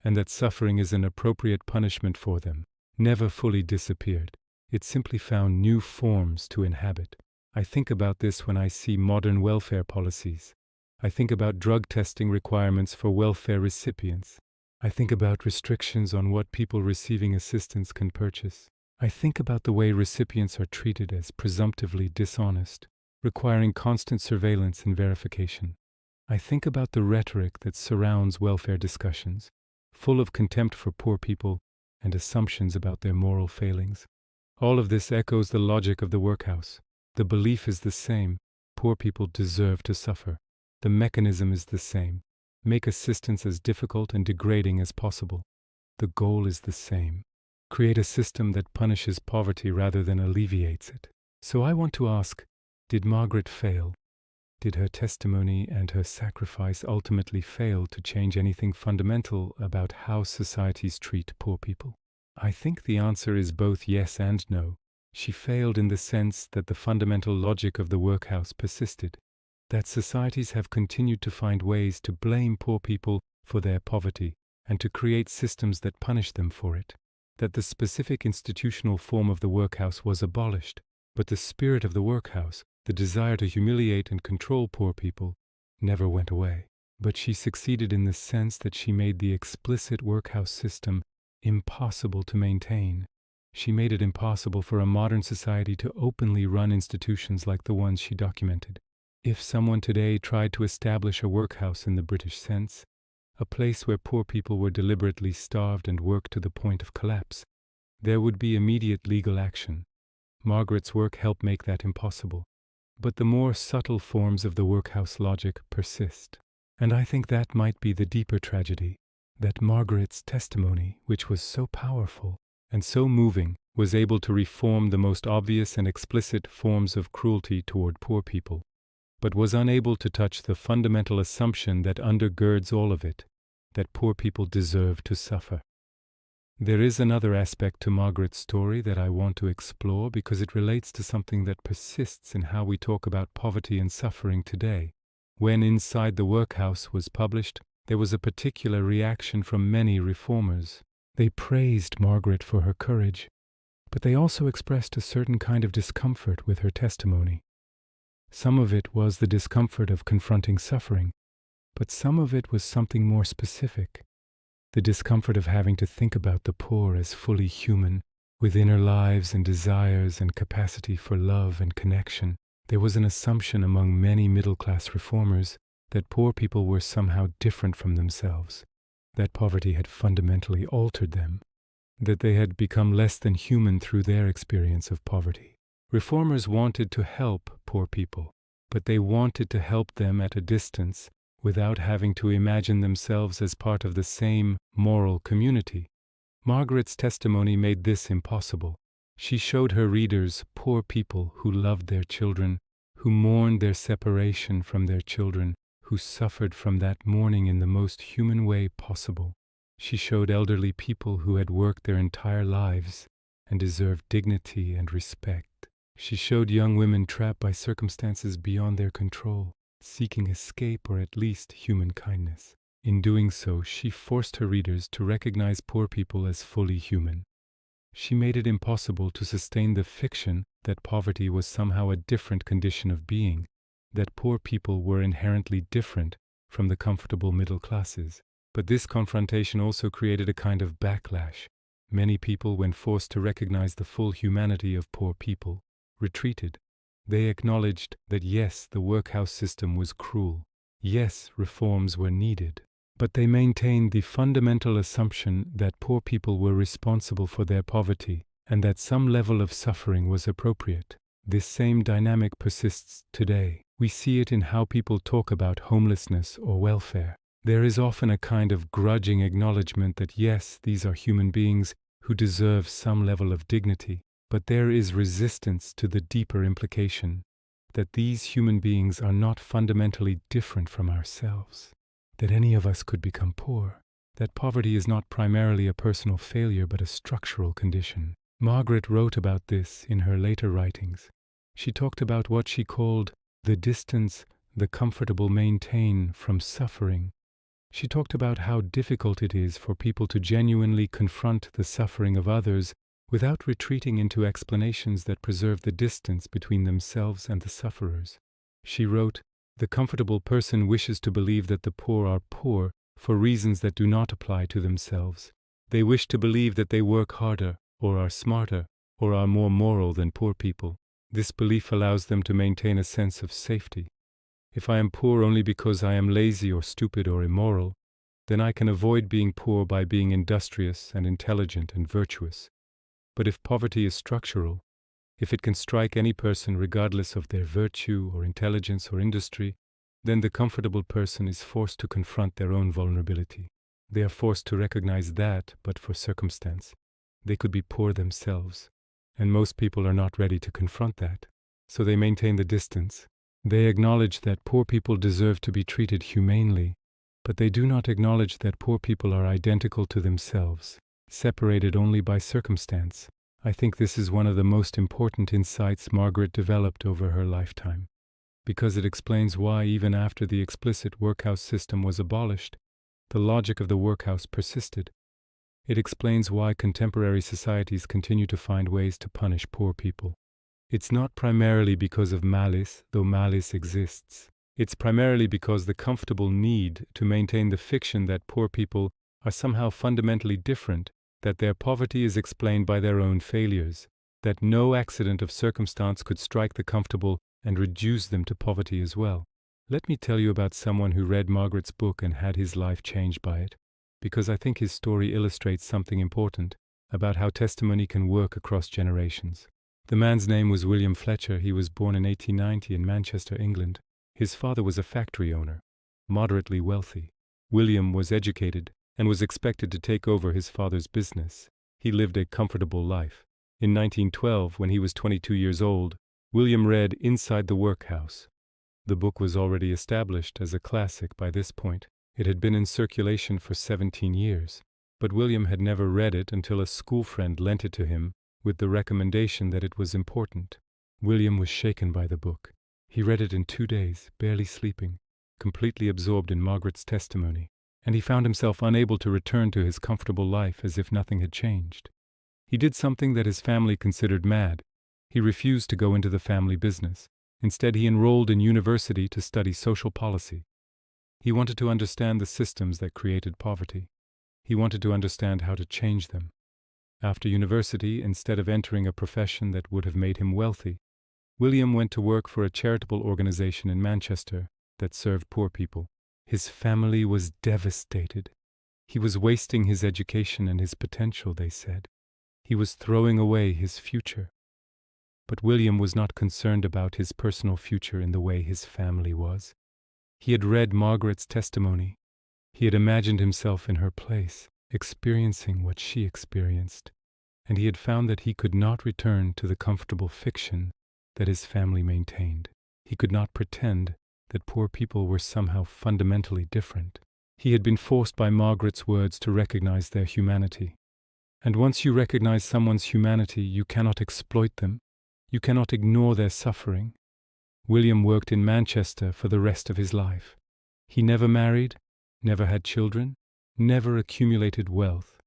and that suffering is an appropriate punishment for them, never fully disappeared. It simply found new forms to inhabit. I think about this when I see modern welfare policies. I think about drug testing requirements for welfare recipients. I think about restrictions on what people receiving assistance can purchase. I think about the way recipients are treated as presumptively dishonest, requiring constant surveillance and verification. I think about the rhetoric that surrounds welfare discussions, full of contempt for poor people and assumptions about their moral failings. All of this echoes the logic of the workhouse. The belief is the same. Poor people deserve to suffer. The mechanism is the same. Make assistance as difficult and degrading as possible. The goal is the same. Create a system that punishes poverty rather than alleviates it. So I want to ask, did Margaret fail? Did her testimony and her sacrifice ultimately fail to change anything fundamental about how societies treat poor people? I think the answer is both yes and no. She failed in the sense that the fundamental logic of the workhouse persisted, that societies have continued to find ways to blame poor people for their poverty and to create systems that punish them for it, that the specific institutional form of the workhouse was abolished, but the spirit of the workhouse, the desire to humiliate and control poor people, never went away. But she succeeded in the sense that she made the explicit workhouse system impossible to maintain. She made it impossible for a modern society to openly run institutions like the ones she documented. If someone today tried to establish a workhouse in the British sense, a place where poor people were deliberately starved and worked to the point of collapse, there would be immediate legal action. Margaret's work helped make that impossible. But the more subtle forms of the workhouse logic persist. And I think that might be the deeper tragedy, that Margaret's testimony, which was so powerful and so moving, was able to reform the most obvious and explicit forms of cruelty toward poor people, but was unable to touch the fundamental assumption that undergirds all of it, that poor people deserve to suffer. There is another aspect to Margaret's story that I want to explore because it relates to something that persists in how we talk about poverty and suffering today. When Inside the Workhouse was published, there was a particular reaction from many reformers. They praised Margaret for her courage, but they also expressed a certain kind of discomfort with her testimony. Some of it was the discomfort of confronting suffering, but some of it was something more specific. The discomfort of having to think about the poor as fully human, with inner lives and desires and capacity for love and connection. There was an assumption among many middle-class reformers that poor people were somehow different from themselves, that poverty had fundamentally altered them, that they had become less than human through their experience of poverty. Reformers wanted to help poor people, but they wanted to help them at a distance without having to imagine themselves as part of the same moral community. Margaret's testimony made this impossible. She showed her readers poor people who loved their children, who mourned their separation from their children, who suffered from that mourning in the most human way possible. She showed elderly people who had worked their entire lives and deserved dignity and respect. She showed young women trapped by circumstances beyond their control, seeking escape or at least human kindness. In doing so, she forced her readers to recognize poor people as fully human. She made it impossible to sustain the fiction that poverty was somehow a different condition of being, that poor people were inherently different from the comfortable middle classes. But this confrontation also created a kind of backlash. Many people, when forced to recognize the full humanity of poor people, retreated. They acknowledged that yes, the workhouse system was cruel. Yes, reforms were needed. But they maintained the fundamental assumption that poor people were responsible for their poverty and that some level of suffering was appropriate. This same dynamic persists today. We see it in how people talk about homelessness or welfare. There is often a kind of grudging acknowledgement that yes, these are human beings who deserve some level of dignity, but there is resistance to the deeper implication that these human beings are not fundamentally different from ourselves, that any of us could become poor, that poverty is not primarily a personal failure but a structural condition. Margaret wrote about this in her later writings. She talked about what she called the distance the comfortable maintain from suffering. She talked about how difficult it is for people to genuinely confront the suffering of others without retreating into explanations that preserve the distance between themselves and the sufferers. She wrote, "The comfortable person wishes to believe that the poor are poor for reasons that do not apply to themselves. They wish to believe that they work harder, or are smarter, or are more moral than poor people. This belief allows them to maintain a sense of safety. If I am poor only because I am lazy or stupid or immoral, then I can avoid being poor by being industrious and intelligent and virtuous. But if poverty is structural, if it can strike any person regardless of their virtue or intelligence or industry, then the comfortable person is forced to confront their own vulnerability. They are forced to recognize that, but for circumstance, they could be poor themselves, and most people are not ready to confront that, so they maintain the distance. They acknowledge that poor people deserve to be treated humanely, but they do not acknowledge that poor people are identical to themselves, separated only by circumstance. I think this is one of the most important insights Margaret developed over her lifetime, because it explains why, even after the explicit workhouse system was abolished, the logic of the workhouse persisted. It explains why contemporary societies continue to find ways to punish poor people. It's not primarily because of malice, though malice exists. It's primarily because the comfortable need to maintain the fiction that poor people are somehow fundamentally different, that their poverty is explained by their own failures, that no accident of circumstance could strike the comfortable and reduce them to poverty as well. Let me tell you about someone who read Margaret's book and had his life changed by it, because I think his story illustrates something important about how testimony can work across generations. The man's name was William Fletcher. He was born in 1890 in Manchester, England. His father was a factory owner, moderately wealthy. William was educated and was expected to take over his father's business. He lived a comfortable life. In 1912, when he was 22 years old, William read Inside the Workhouse. The book was already established as a classic by this point. It had been in circulation for 17 years, but William had never read it until a school friend lent it to him with the recommendation that it was important. William was shaken by the book. He read it in 2 days, barely sleeping, completely absorbed in Margaret's testimony, and he found himself unable to return to his comfortable life as if nothing had changed. He did something that his family considered mad. He refused to go into the family business. Instead, he enrolled in university to study social policy. He wanted to understand the systems that created poverty. He wanted to understand how to change them. After university, instead of entering a profession that would have made him wealthy, William went to work for a charitable organization in Manchester that served poor people. His family was devastated. He was wasting his education and his potential, they said. He was throwing away his future. But William was not concerned about his personal future in the way his family was. He had read Margaret's testimony. He had imagined himself in her place, experiencing what she experienced, and he had found that he could not return to the comfortable fiction that his family maintained. He could not pretend that poor people were somehow fundamentally different. He had been forced by Margaret's words to recognize their humanity. And once you recognize someone's humanity, you cannot exploit them. You cannot ignore their suffering. William worked in Manchester for the rest of his life. He never married, never had children, never accumulated wealth.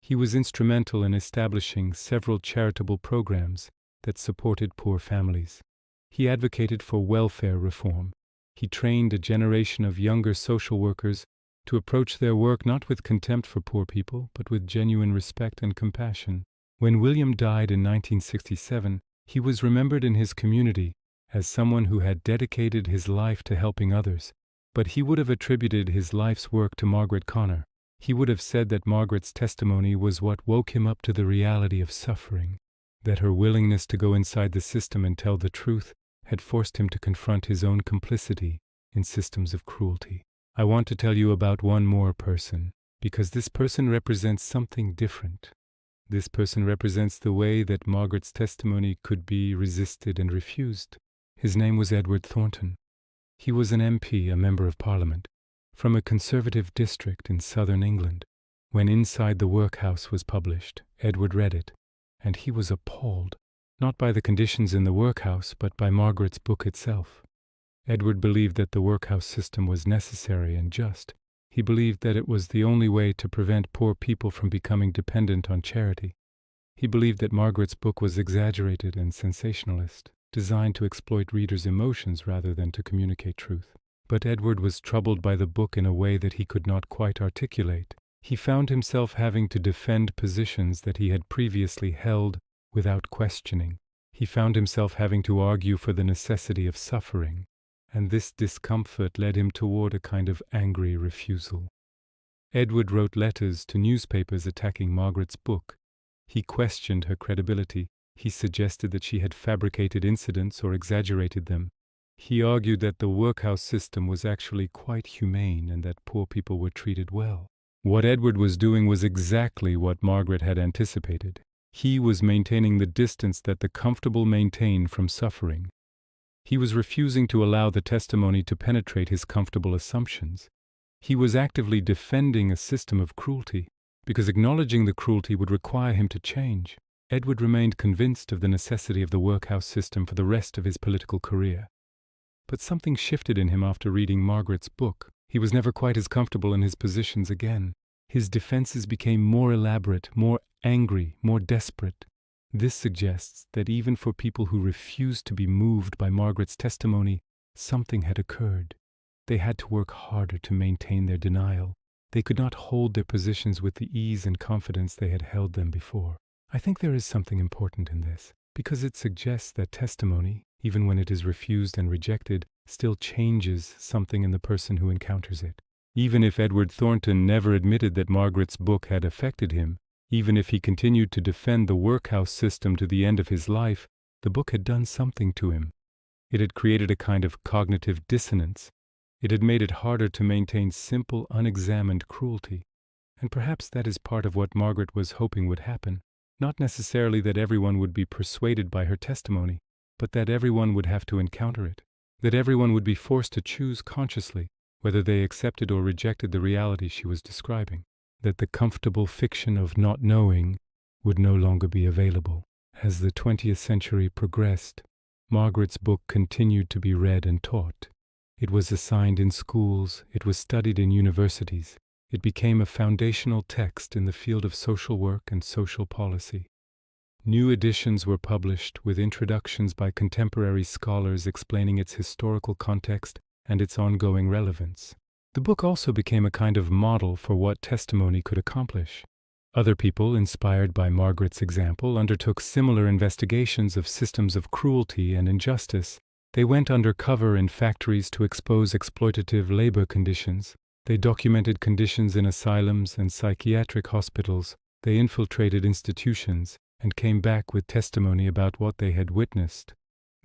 He was instrumental in establishing several charitable programs that supported poor families. He advocated for welfare reform. He trained a generation of younger social workers to approach their work not with contempt for poor people, but with genuine respect and compassion. When William died in 1967, he was remembered in his community as someone who had dedicated his life to helping others, but he would have attributed his life's work to Margaret Connor. He would have said that Margaret's testimony was what woke him up to the reality of suffering, that her willingness to go inside the system and tell the truth had forced him to confront his own complicity in systems of cruelty. I want to tell you about one more person, because this person represents something different. This person represents the way that Margaret's testimony could be resisted and refused. His name was Edward Thornton. He was an MP, a Member of Parliament, from a conservative district in southern England. When Inside the Workhouse was published, Edward read it, and he was appalled, not by the conditions in the workhouse, but by Margaret's book itself. Edward believed that the workhouse system was necessary and just. He believed that it was the only way to prevent poor people from becoming dependent on charity. He believed that Margaret's book was exaggerated and sensationalist, designed to exploit readers' emotions rather than to communicate truth. But Edward was troubled by the book in a way that he could not quite articulate. He found himself having to defend positions that he had previously held without questioning. He found himself having to argue for the necessity of suffering, and this discomfort led him toward a kind of angry refusal. Edward wrote letters to newspapers attacking Margaret's book. He questioned her credibility. He suggested that she had fabricated incidents or exaggerated them. He argued that the workhouse system was actually quite humane and that poor people were treated well. What Edward was doing was exactly what Margaret had anticipated. He was maintaining the distance that the comfortable maintain from suffering. He was refusing to allow the testimony to penetrate his comfortable assumptions. He was actively defending a system of cruelty, because acknowledging the cruelty would require him to change. Edward remained convinced of the necessity of the workhouse system for the rest of his political career. But something shifted in him after reading Margaret's book. He was never quite as comfortable in his positions again. His defenses became more elaborate, more angry, more desperate. This suggests that even for people who refused to be moved by Margaret's testimony, something had occurred. They had to work harder to maintain their denial. They could not hold their positions with the ease and confidence they had held them before. I think there is something important in this, because it suggests that testimony, even when it is refused and rejected, still changes something in the person who encounters it. Even if Edward Thornton never admitted that Margaret's book had affected him, even if he continued to defend the workhouse system to the end of his life, the book had done something to him. It had created a kind of cognitive dissonance. It had made it harder to maintain simple, unexamined cruelty. And perhaps that is part of what Margaret was hoping would happen. Not necessarily that everyone would be persuaded by her testimony, but that everyone would have to encounter it. That everyone would be forced to choose consciously whether they accepted or rejected the reality she was describing. That the comfortable fiction of not knowing would no longer be available. As the 20th century progressed, Margaret's book continued to be read and taught. It was assigned in schools, it was studied in universities. It became a foundational text in the field of social work and social policy. New editions were published with introductions by contemporary scholars explaining its historical context and its ongoing relevance. The book also became a kind of model for what testimony could accomplish. Other people, inspired by Margaret's example, undertook similar investigations of systems of cruelty and injustice. They went undercover in factories to expose exploitative labor conditions. They documented conditions in asylums and psychiatric hospitals. They infiltrated institutions and came back with testimony about what they had witnessed.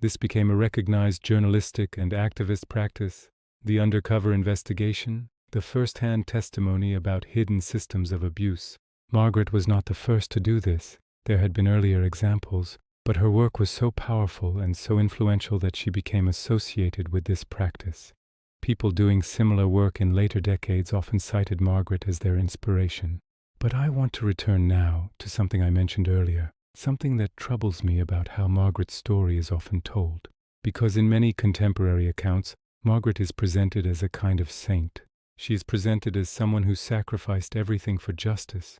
This became a recognized journalistic and activist practice. The undercover investigation, the first-hand testimony about hidden systems of abuse. Margaret was not the first to do this. There had been earlier examples, but her work was so powerful and so influential that she became associated with this practice. People doing similar work in later decades often cited Margaret as their inspiration. But I want to return now to something I mentioned earlier, something that troubles me about how Margaret's story is often told. Because in many contemporary accounts, Margaret is presented as a kind of saint. She is presented as someone who sacrificed everything for justice,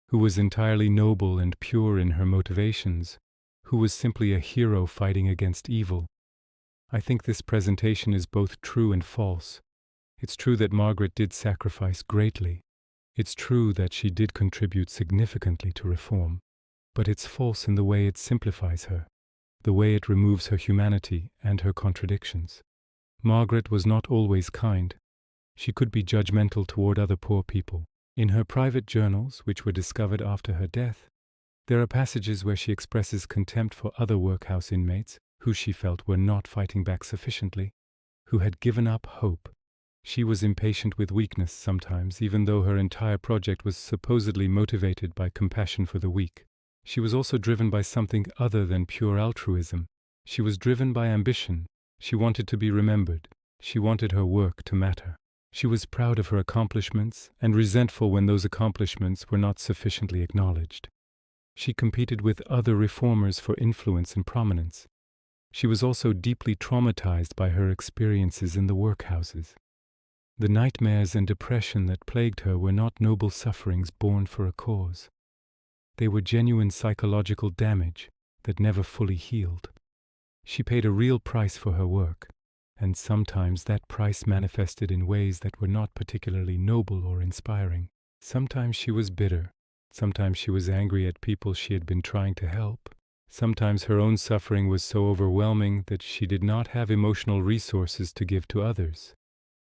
who was entirely noble and pure in her motivations, who was simply a hero fighting against evil. I think this presentation is both true and false. It's true that Margaret did sacrifice greatly. It's true that she did contribute significantly to reform. But it's false in the way it simplifies her, the way it removes her humanity and her contradictions. Margaret was not always kind. She could be judgmental toward other poor people. In her private journals, which were discovered after her death, there are passages where she expresses contempt for other workhouse inmates who she felt were not fighting back sufficiently, who had given up hope. She was impatient with weakness sometimes, even though her entire project was supposedly motivated by compassion for the weak. She was also driven by something other than pure altruism. She was driven by ambition. She wanted to be remembered. She wanted her work to matter. She was proud of her accomplishments and resentful when those accomplishments were not sufficiently acknowledged. She competed with other reformers for influence and prominence. She was also deeply traumatized by her experiences in the workhouses. The nightmares and depression that plagued her were not noble sufferings born for a cause. They were genuine psychological damage that never fully healed. She paid a real price for her work, and sometimes that price manifested in ways that were not particularly noble or inspiring. Sometimes she was bitter. Sometimes she was angry at people she had been trying to help. Sometimes her own suffering was so overwhelming that she did not have emotional resources to give to others.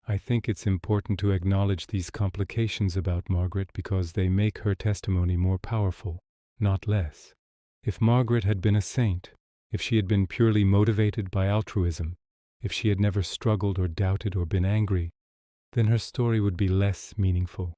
I think it's important to acknowledge these complications about Margaret because they make her testimony more powerful, not less. If Margaret had been a saint, if she had been purely motivated by altruism, if she had never struggled or doubted or been angry, then her story would be less meaningful.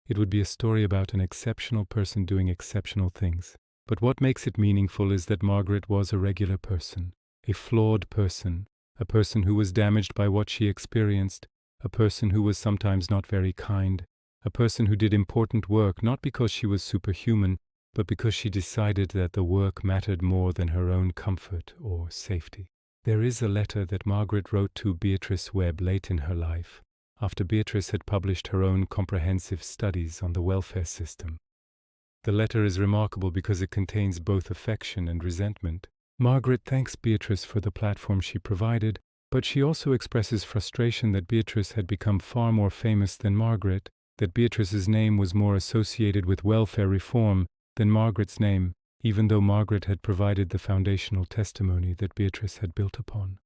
It would be a story about an exceptional person doing exceptional things. But what makes it meaningful is that Margaret was a regular person, a flawed person, a person who was damaged by what she experienced, a person who was sometimes not very kind, a person who did important work not because she was superhuman, but because she decided that the work mattered more than her own comfort or safety. There is a letter that Margaret wrote to Beatrice Webb late in her life, after Beatrice had published her own comprehensive studies on the welfare system. The letter is remarkable because it contains both affection and resentment. Margaret thanks Beatrice for the platform she provided, but she also expresses frustration that Beatrice had become far more famous than Margaret, that Beatrice's name was more associated with welfare reform than Margaret's name, even though Margaret had provided the foundational testimony that Beatrice had built upon.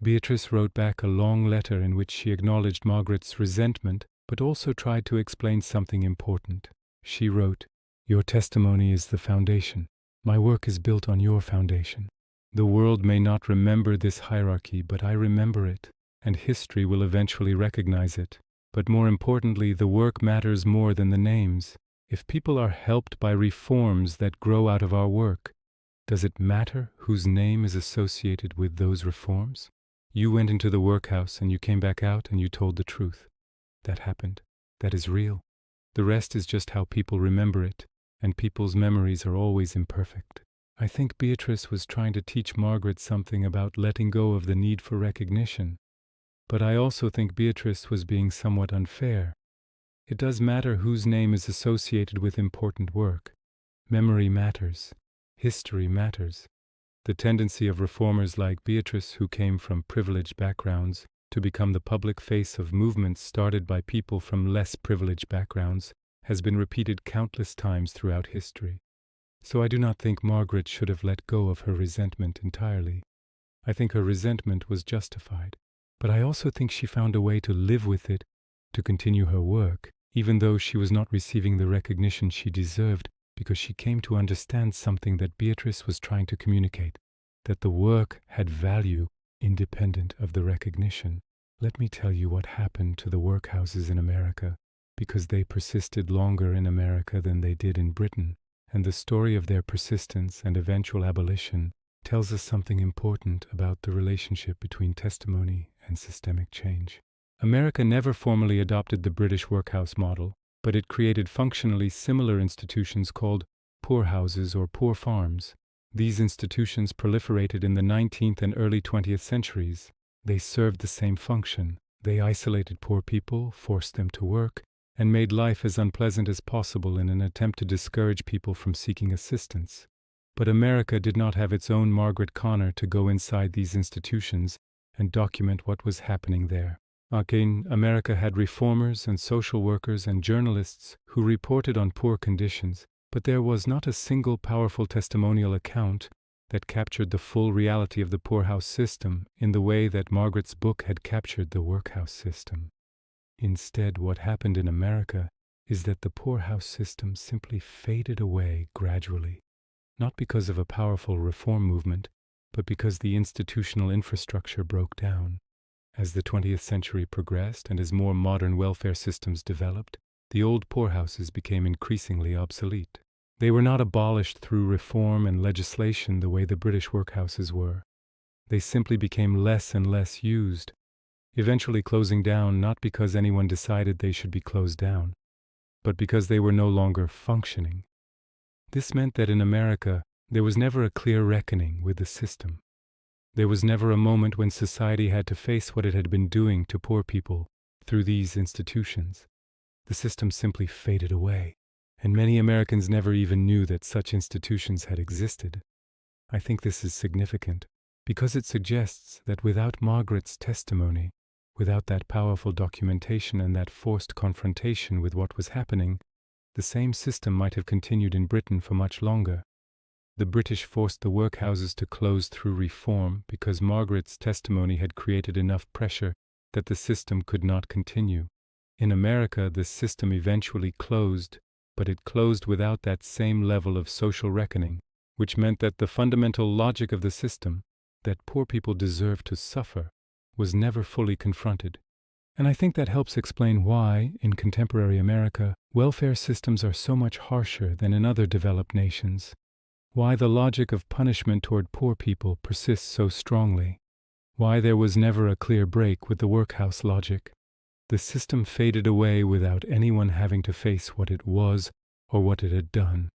Beatrice wrote back a long letter in which she acknowledged Margaret's resentment, but also tried to explain something important. She wrote, "Your testimony is the foundation. My work is built on your foundation. The world may not remember this hierarchy, but I remember it, and history will eventually recognize it. But more importantly, the work matters more than the names. If people are helped by reforms that grow out of our work, does it matter whose name is associated with those reforms? You went into the workhouse and you came back out and you told the truth. That happened. That is real. The rest is just how people remember it, and people's memories are always imperfect." I think Beatrice was trying to teach Margaret something about letting go of the need for recognition. But I also think Beatrice was being somewhat unfair. It does matter whose name is associated with important work. Memory matters. History matters. The tendency of reformers like Beatrice, who came from privileged backgrounds, to become the public face of movements started by people from less privileged backgrounds, has been repeated countless times throughout history. So I do not think Margaret should have let go of her resentment entirely. I think her resentment was justified. But I also think she found a way to live with it, to continue her work, even though she was not receiving the recognition she deserved, because she came to understand something that Beatrice was trying to communicate, that the work had value independent of the recognition. Let me tell you what happened to the workhouses in America, because they persisted longer in America than they did in Britain. And the story of their persistence and eventual abolition tells us something important about the relationship between testimony and systemic change. America never formally adopted the British workhouse model, but it created functionally similar institutions called poorhouses or poor farms. These institutions proliferated in the 19th and early 20th centuries. They served the same function. They isolated poor people, forced them to work, and made life as unpleasant as possible in an attempt to discourage people from seeking assistance. But America did not have its own Margaret Connor to go inside these institutions and document what was happening there. Again, America had reformers and social workers and journalists who reported on poor conditions, but there was not a single powerful testimonial account that captured the full reality of the poorhouse system in the way that Margaret's book had captured the workhouse system. Instead, what happened in America is that the poorhouse system simply faded away gradually, not because of a powerful reform movement, but because the institutional infrastructure broke down. As the 20th century progressed and as more modern welfare systems developed, the old poorhouses became increasingly obsolete. They were not abolished through reform and legislation the way the British workhouses were. They simply became less and less used, eventually closing down not because anyone decided they should be closed down, but because they were no longer functioning. This meant that in America, there was never a clear reckoning with the system. There was never a moment when society had to face what it had been doing to poor people through these institutions. The system simply faded away, and many Americans never even knew that such institutions had existed. I think this is significant because it suggests that without Margaret's testimony, without that powerful documentation and that forced confrontation with what was happening, the same system might have continued in Britain for much longer. The British forced the workhouses to close through reform because Margaret's testimony had created enough pressure that the system could not continue. In America, the system eventually closed, but it closed without that same level of social reckoning, which meant that the fundamental logic of the system, that poor people deserve to suffer, was never fully confronted. And I think that helps explain why, in contemporary America, welfare systems are so much harsher than in other developed nations. Why the logic of punishment toward poor people persists so strongly. Why there was never a clear break with the workhouse logic. The system faded away without anyone having to face what it was or what it had done.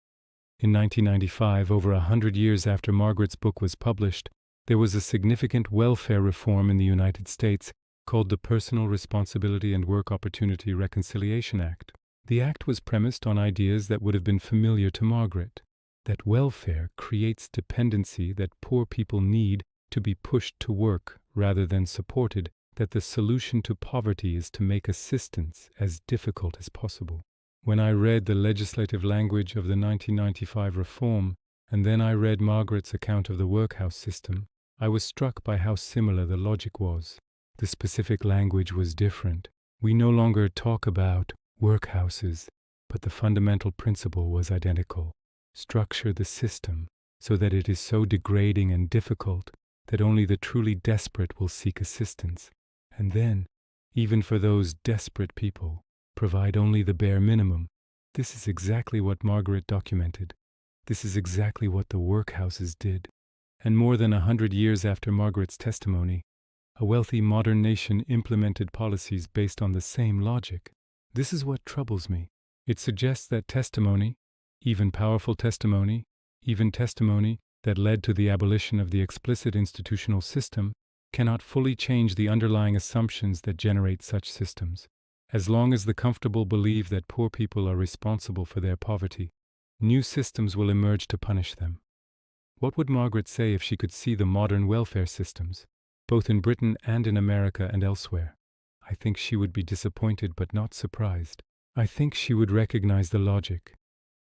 In 1995, over 100 years after Margaret's book was published, there was a significant welfare reform in the United States called the Personal Responsibility and Work Opportunity Reconciliation Act. The act was premised on ideas that would have been familiar to Margaret, that welfare creates dependency that poor people need to be pushed to work rather than supported, that the solution to poverty is to make assistance as difficult as possible. When I read the legislative language of the 1995 reform, and then I read Margaret's account of the workhouse system, I was struck by how similar the logic was. The specific language was different. We no longer talk about workhouses, but the fundamental principle was identical. Structure the system so that it is so degrading and difficult that only the truly desperate will seek assistance. And then, even for those desperate people, provide only the bare minimum. This is exactly what Margaret documented. This is exactly what the workhouses did. And more than 100 years after Margaret's testimony, a wealthy modern nation implemented policies based on the same logic. This is what troubles me. It suggests that testimony, even powerful testimony, even testimony that led to the abolition of the explicit institutional system, cannot fully change the underlying assumptions that generate such systems. As long as the comfortable believe that poor people are responsible for their poverty, new systems will emerge to punish them. What would Margaret say if she could see the modern welfare systems, both in Britain and in America and elsewhere? I think she would be disappointed but not surprised. I think she would recognize the logic.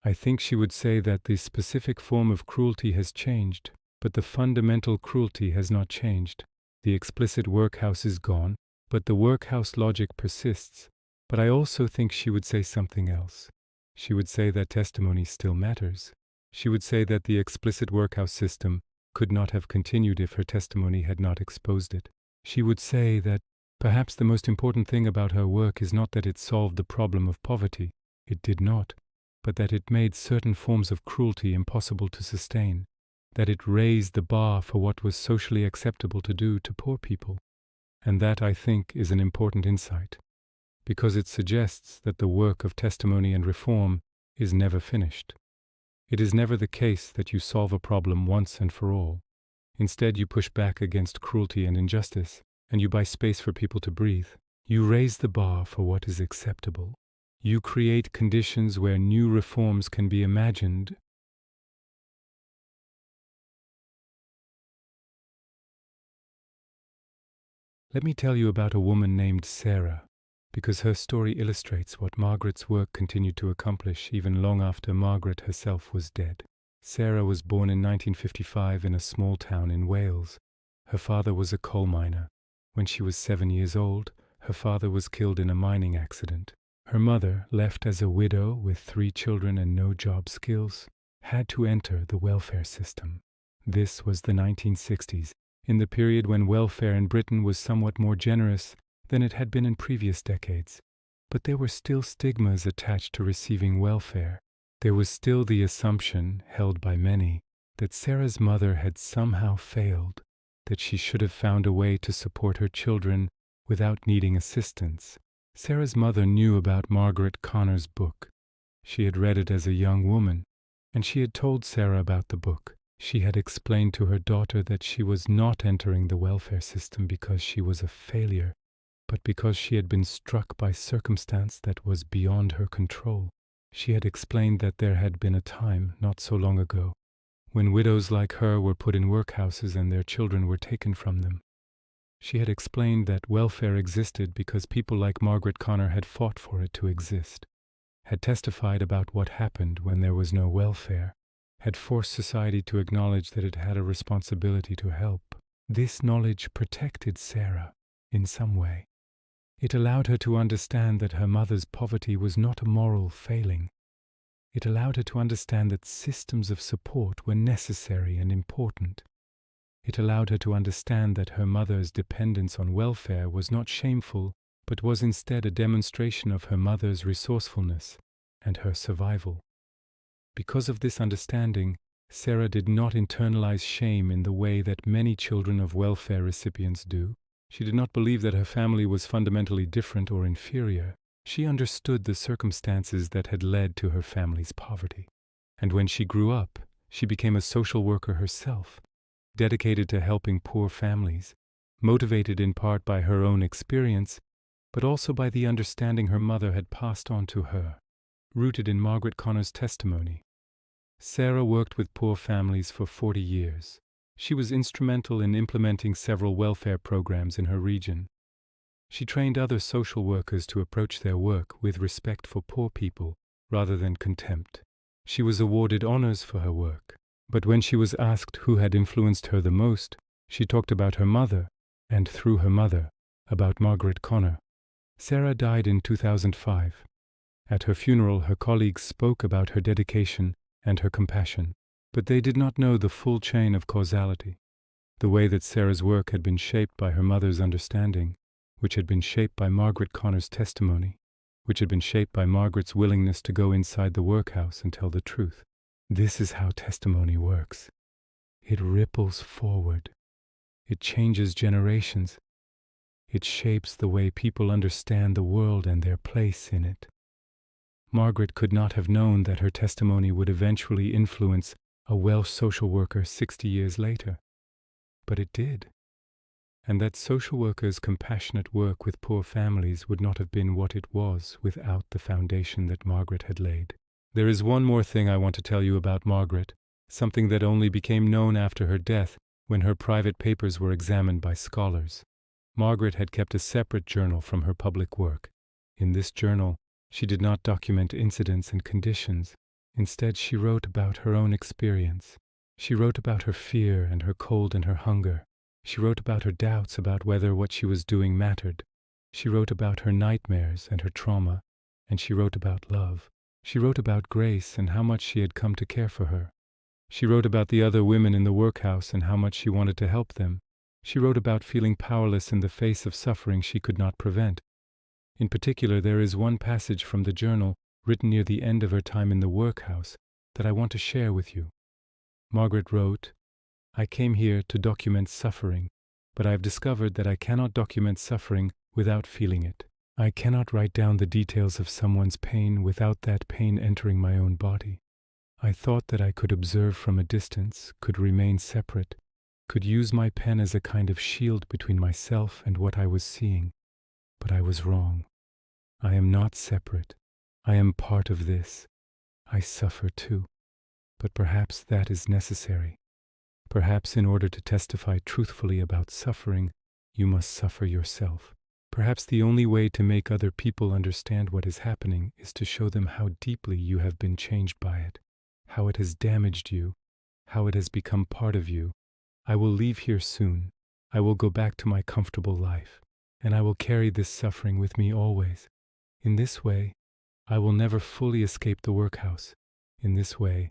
I think she would say that the specific form of cruelty has changed, but the fundamental cruelty has not changed. The explicit workhouse is gone, but the workhouse logic persists. But I also think she would say something else. She would say that testimony still matters. She would say that the explicit workhouse system could not have continued if her testimony had not exposed it. She would say that perhaps the most important thing about her work is not that it solved the problem of poverty. It did not. But that it made certain forms of cruelty impossible to sustain, that it raised the bar for what was socially acceptable to do to poor people. And that, I think, is an important insight, because it suggests that the work of testimony and reform is never finished. It is never the case that you solve a problem once and for all. Instead, you push back against cruelty and injustice, and you buy space for people to breathe. You raise the bar for what is acceptable. You create conditions where new reforms can be imagined. Let me tell you about a woman named Sarah, because her story illustrates what Margaret's work continued to accomplish even long after Margaret herself was dead. Sarah was born in 1955 in a small town in Wales. Her father was a coal miner. When she was 7 years old, her father was killed in a mining accident. Her mother, left as a widow with 3 children and no job skills, had to enter the welfare system. This was the 1960s, in the period when welfare in Britain was somewhat more generous than it had been in previous decades. But there were still stigmas attached to receiving welfare. There was still the assumption, held by many, that Sarah's mother had somehow failed, that she should have found a way to support her children without needing assistance. Sarah's mother knew about Margaret Connor's book. She had read it as a young woman, and she had told Sarah about the book. She had explained to her daughter that she was not entering the welfare system because she was a failure, but because she had been struck by circumstance that was beyond her control. She had explained that there had been a time, not so long ago, when widows like her were put in workhouses and their children were taken from them. She had explained that welfare existed because people like Margaret Connor had fought for it to exist, had testified about what happened when there was no welfare, had forced society to acknowledge that it had a responsibility to help. This knowledge protected Sarah in some way. It allowed her to understand that her mother's poverty was not a moral failing. It allowed her to understand that systems of support were necessary and important. It allowed her to understand that her mother's dependence on welfare was not shameful, but was instead a demonstration of her mother's resourcefulness and her survival. Because of this understanding, Sarah did not internalize shame in the way that many children of welfare recipients do. She did not believe that her family was fundamentally different or inferior. She understood the circumstances that had led to her family's poverty. And when she grew up, she became a social worker herself, dedicated to helping poor families, motivated in part by her own experience, but also by the understanding her mother had passed on to her, rooted in Margaret Connor's testimony. Sarah worked with poor families for 40 years. She was instrumental in implementing several welfare programs in her region. She trained other social workers to approach their work with respect for poor people rather than contempt. She was awarded honors for her work. But when she was asked who had influenced her the most, she talked about her mother, and through her mother, about Margaret Connor. Sarah died in 2005. At her funeral, her colleagues spoke about her dedication and her compassion, but they did not know the full chain of causality, the way that Sarah's work had been shaped by her mother's understanding, which had been shaped by Margaret Connor's testimony, which had been shaped by Margaret's willingness to go inside the workhouse and tell the truth. This is how testimony works. It ripples forward. It changes generations. It shapes the way people understand the world and their place in it. Margaret could not have known that her testimony would eventually influence a Welsh social worker 60 years later. But it did. And that social worker's compassionate work with poor families would not have been what it was without the foundation that Margaret had laid. There is one more thing I want to tell you about Margaret, something that only became known after her death when her private papers were examined by scholars. Margaret had kept a separate journal from her public work. In this journal, she did not document incidents and conditions. Instead, she wrote about her own experience. She wrote about her fear and her cold and her hunger. She wrote about her doubts about whether what she was doing mattered. She wrote about her nightmares and her trauma, and she wrote about love. She wrote about Grace and how much she had come to care for her. She wrote about the other women in the workhouse and how much she wanted to help them. She wrote about feeling powerless in the face of suffering she could not prevent. In particular, there is one passage from the journal, written near the end of her time in the workhouse, that I want to share with you. Margaret wrote, "I came here to document suffering, but I have discovered that I cannot document suffering without feeling it. I cannot write down the details of someone's pain without that pain entering my own body. I thought that I could observe from a distance, could remain separate, could use my pen as a kind of shield between myself and what I was seeing. But I was wrong. I am not separate. I am part of this. I suffer too. But perhaps that is necessary. Perhaps in order to testify truthfully about suffering, you must suffer yourself. Perhaps the only way to make other people understand what is happening is to show them how deeply you have been changed by it, how it has damaged you, how it has become part of you. I will leave here soon. I will go back to my comfortable life, and I will carry this suffering with me always. In this way, I will never fully escape the workhouse. In this way,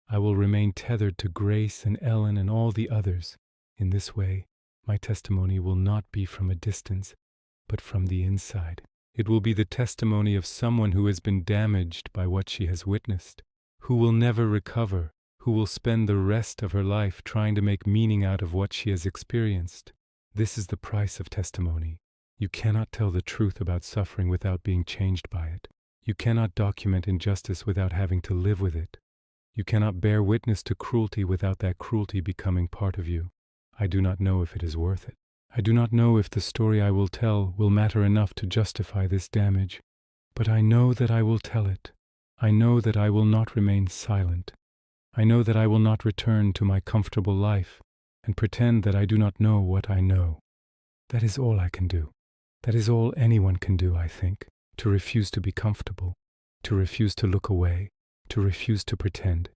I will remain tethered to Grace and Ellen and all the others. In this way, my testimony will not be from a distance, but from the inside. It will be the testimony of someone who has been damaged by what she has witnessed, who will never recover, who will spend the rest of her life trying to make meaning out of what she has experienced. This is the price of testimony. You cannot tell the truth about suffering without being changed by it. You cannot document injustice without having to live with it. You cannot bear witness to cruelty without that cruelty becoming part of you. I do not know if it is worth it. I do not know if the story I will tell will matter enough to justify this damage, but I know that I will tell it. I know that I will not remain silent. I know that I will not return to my comfortable life and pretend that I do not know what I know. That is all I can do. That is all anyone can do, I think, to refuse to be comfortable, to refuse to look away, to refuse to pretend,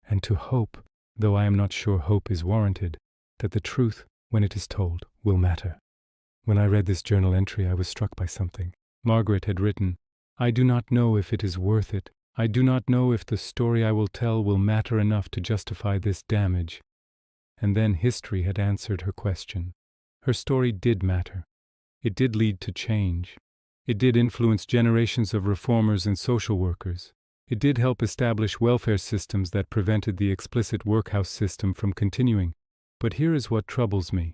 and to hope, though I am not sure hope is warranted, that the truth, when it is told, will matter. When I read this journal entry, I was struck by something. Margaret had written, "I do not know if it is worth it. I do not know if the story I will tell will matter enough to justify this damage." And then history had answered her question. Her story did matter. It did lead to change. It did influence generations of reformers and social workers. It did help establish welfare systems that prevented the explicit workhouse system from continuing. But here is what troubles me.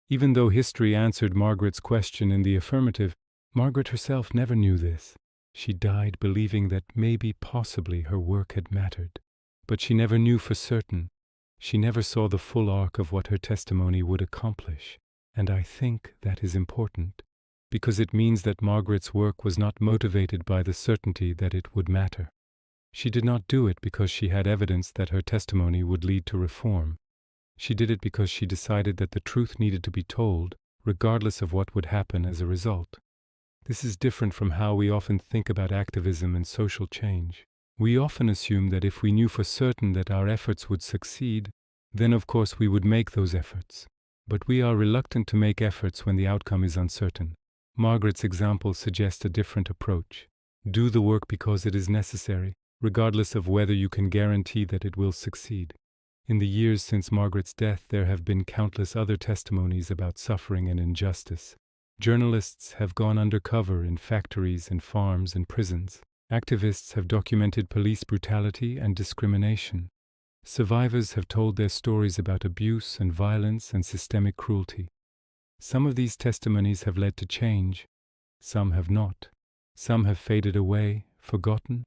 Even though history answered Margaret's question in the affirmative, Margaret herself never knew this. She died believing that maybe, possibly, her work had mattered. But she never knew for certain. She never saw the full arc of what her testimony would accomplish. And I think that is important, because it means that Margaret's work was not motivated by the certainty that it would matter. She did not do it because she had evidence that her testimony would lead to reform. She did it because she decided that the truth needed to be told, regardless of what would happen as a result. This is different from how we often think about activism and social change. We often assume that if we knew for certain that our efforts would succeed, then of course we would make those efforts. But we are reluctant to make efforts when the outcome is uncertain. Margaret's example suggests a different approach. Do the work because it is necessary, regardless of whether you can guarantee that it will succeed. In the years since Margaret's death, there have been countless other testimonies about suffering and injustice. Journalists have gone undercover in factories and farms and prisons. Activists have documented police brutality and discrimination. Survivors have told their stories about abuse and violence and systemic cruelty. Some of these testimonies have led to change. Some have not. Some have faded away, forgotten,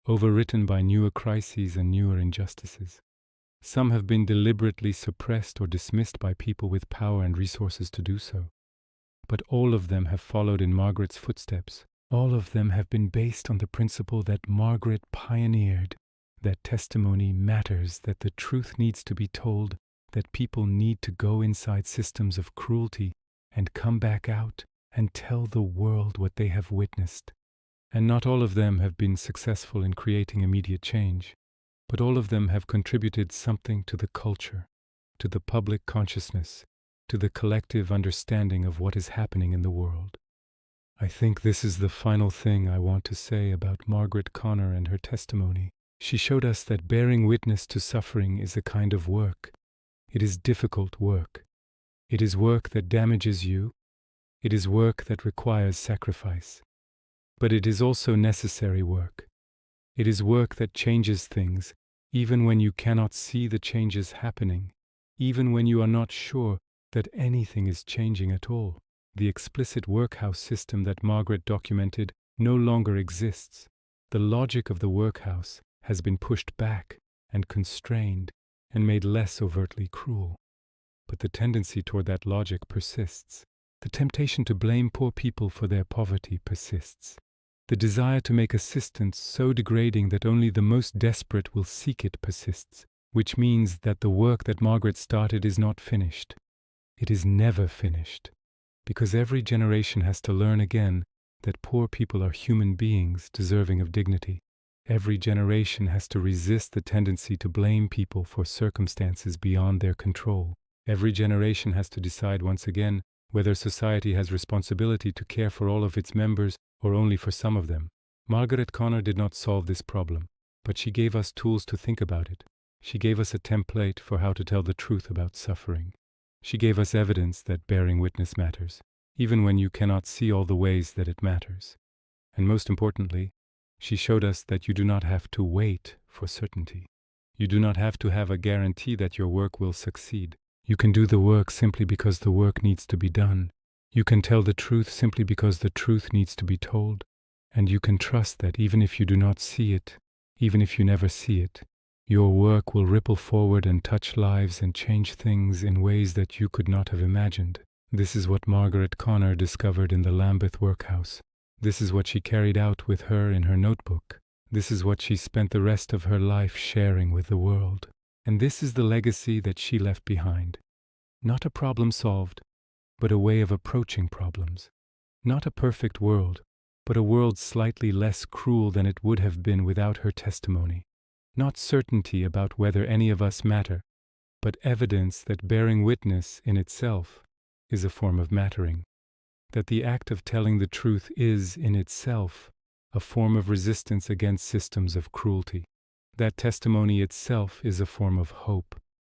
overwritten by newer crises and newer injustices. Some have been deliberately suppressed or dismissed by people with power and resources to do so. But all of them have followed in Margaret's footsteps. All of them have been based on the principle that Margaret pioneered, that testimony matters, that the truth needs to be told, that people need to go inside systems of cruelty and come back out and tell the world what they have witnessed. And not all of them have been successful in creating immediate change, but all of them have contributed something to the culture, to the public consciousness, to the collective understanding of what is happening in the world. I think this is the final thing I want to say about Margaret Connor and her testimony. She showed us that bearing witness to suffering is a kind of work. It is difficult work. It is work that damages you. It is work that requires sacrifice. But it is also necessary work. It is work that changes things, even when you cannot see the changes happening, even when you are not sure that anything is changing at all. The explicit workhouse system that Margaret documented no longer exists. The logic of the workhouse has been pushed back and constrained and made less overtly cruel. But the tendency toward that logic persists. The temptation to blame poor people for their poverty persists. The desire to make assistance so degrading that only the most desperate will seek it persists, which means that the work that Margaret started is not finished. It is never finished, because every generation has to learn again that poor people are human beings deserving of dignity. Every generation has to resist the tendency to blame people for circumstances beyond their control. Every generation has to decide once again whether society has responsibility to care for all of its members or only for some of them. Margaret Connor did not solve this problem, but she gave us tools to think about it. She gave us a template for how to tell the truth about suffering. She gave us evidence that bearing witness matters, even when you cannot see all the ways that it matters. And most importantly, she showed us that you do not have to wait for certainty. You do not have to have a guarantee that your work will succeed. You can do the work simply because the work needs to be done. You can tell the truth simply because the truth needs to be told. And you can trust that even if you do not see it, even if you never see it, your work will ripple forward and touch lives and change things in ways that you could not have imagined. This is what Margaret Connor discovered in the Lambeth Workhouse. This is what she carried out with her in her notebook. This is what she spent the rest of her life sharing with the world. And this is the legacy that she left behind. Not a problem solved, but a way of approaching problems. Not a perfect world, but a world slightly less cruel than it would have been without her testimony. Not certainty about whether any of us matter, but evidence that bearing witness in itself is a form of mattering. That the act of telling the truth is, in itself, a form of resistance against systems of cruelty. That testimony itself is a form of hope.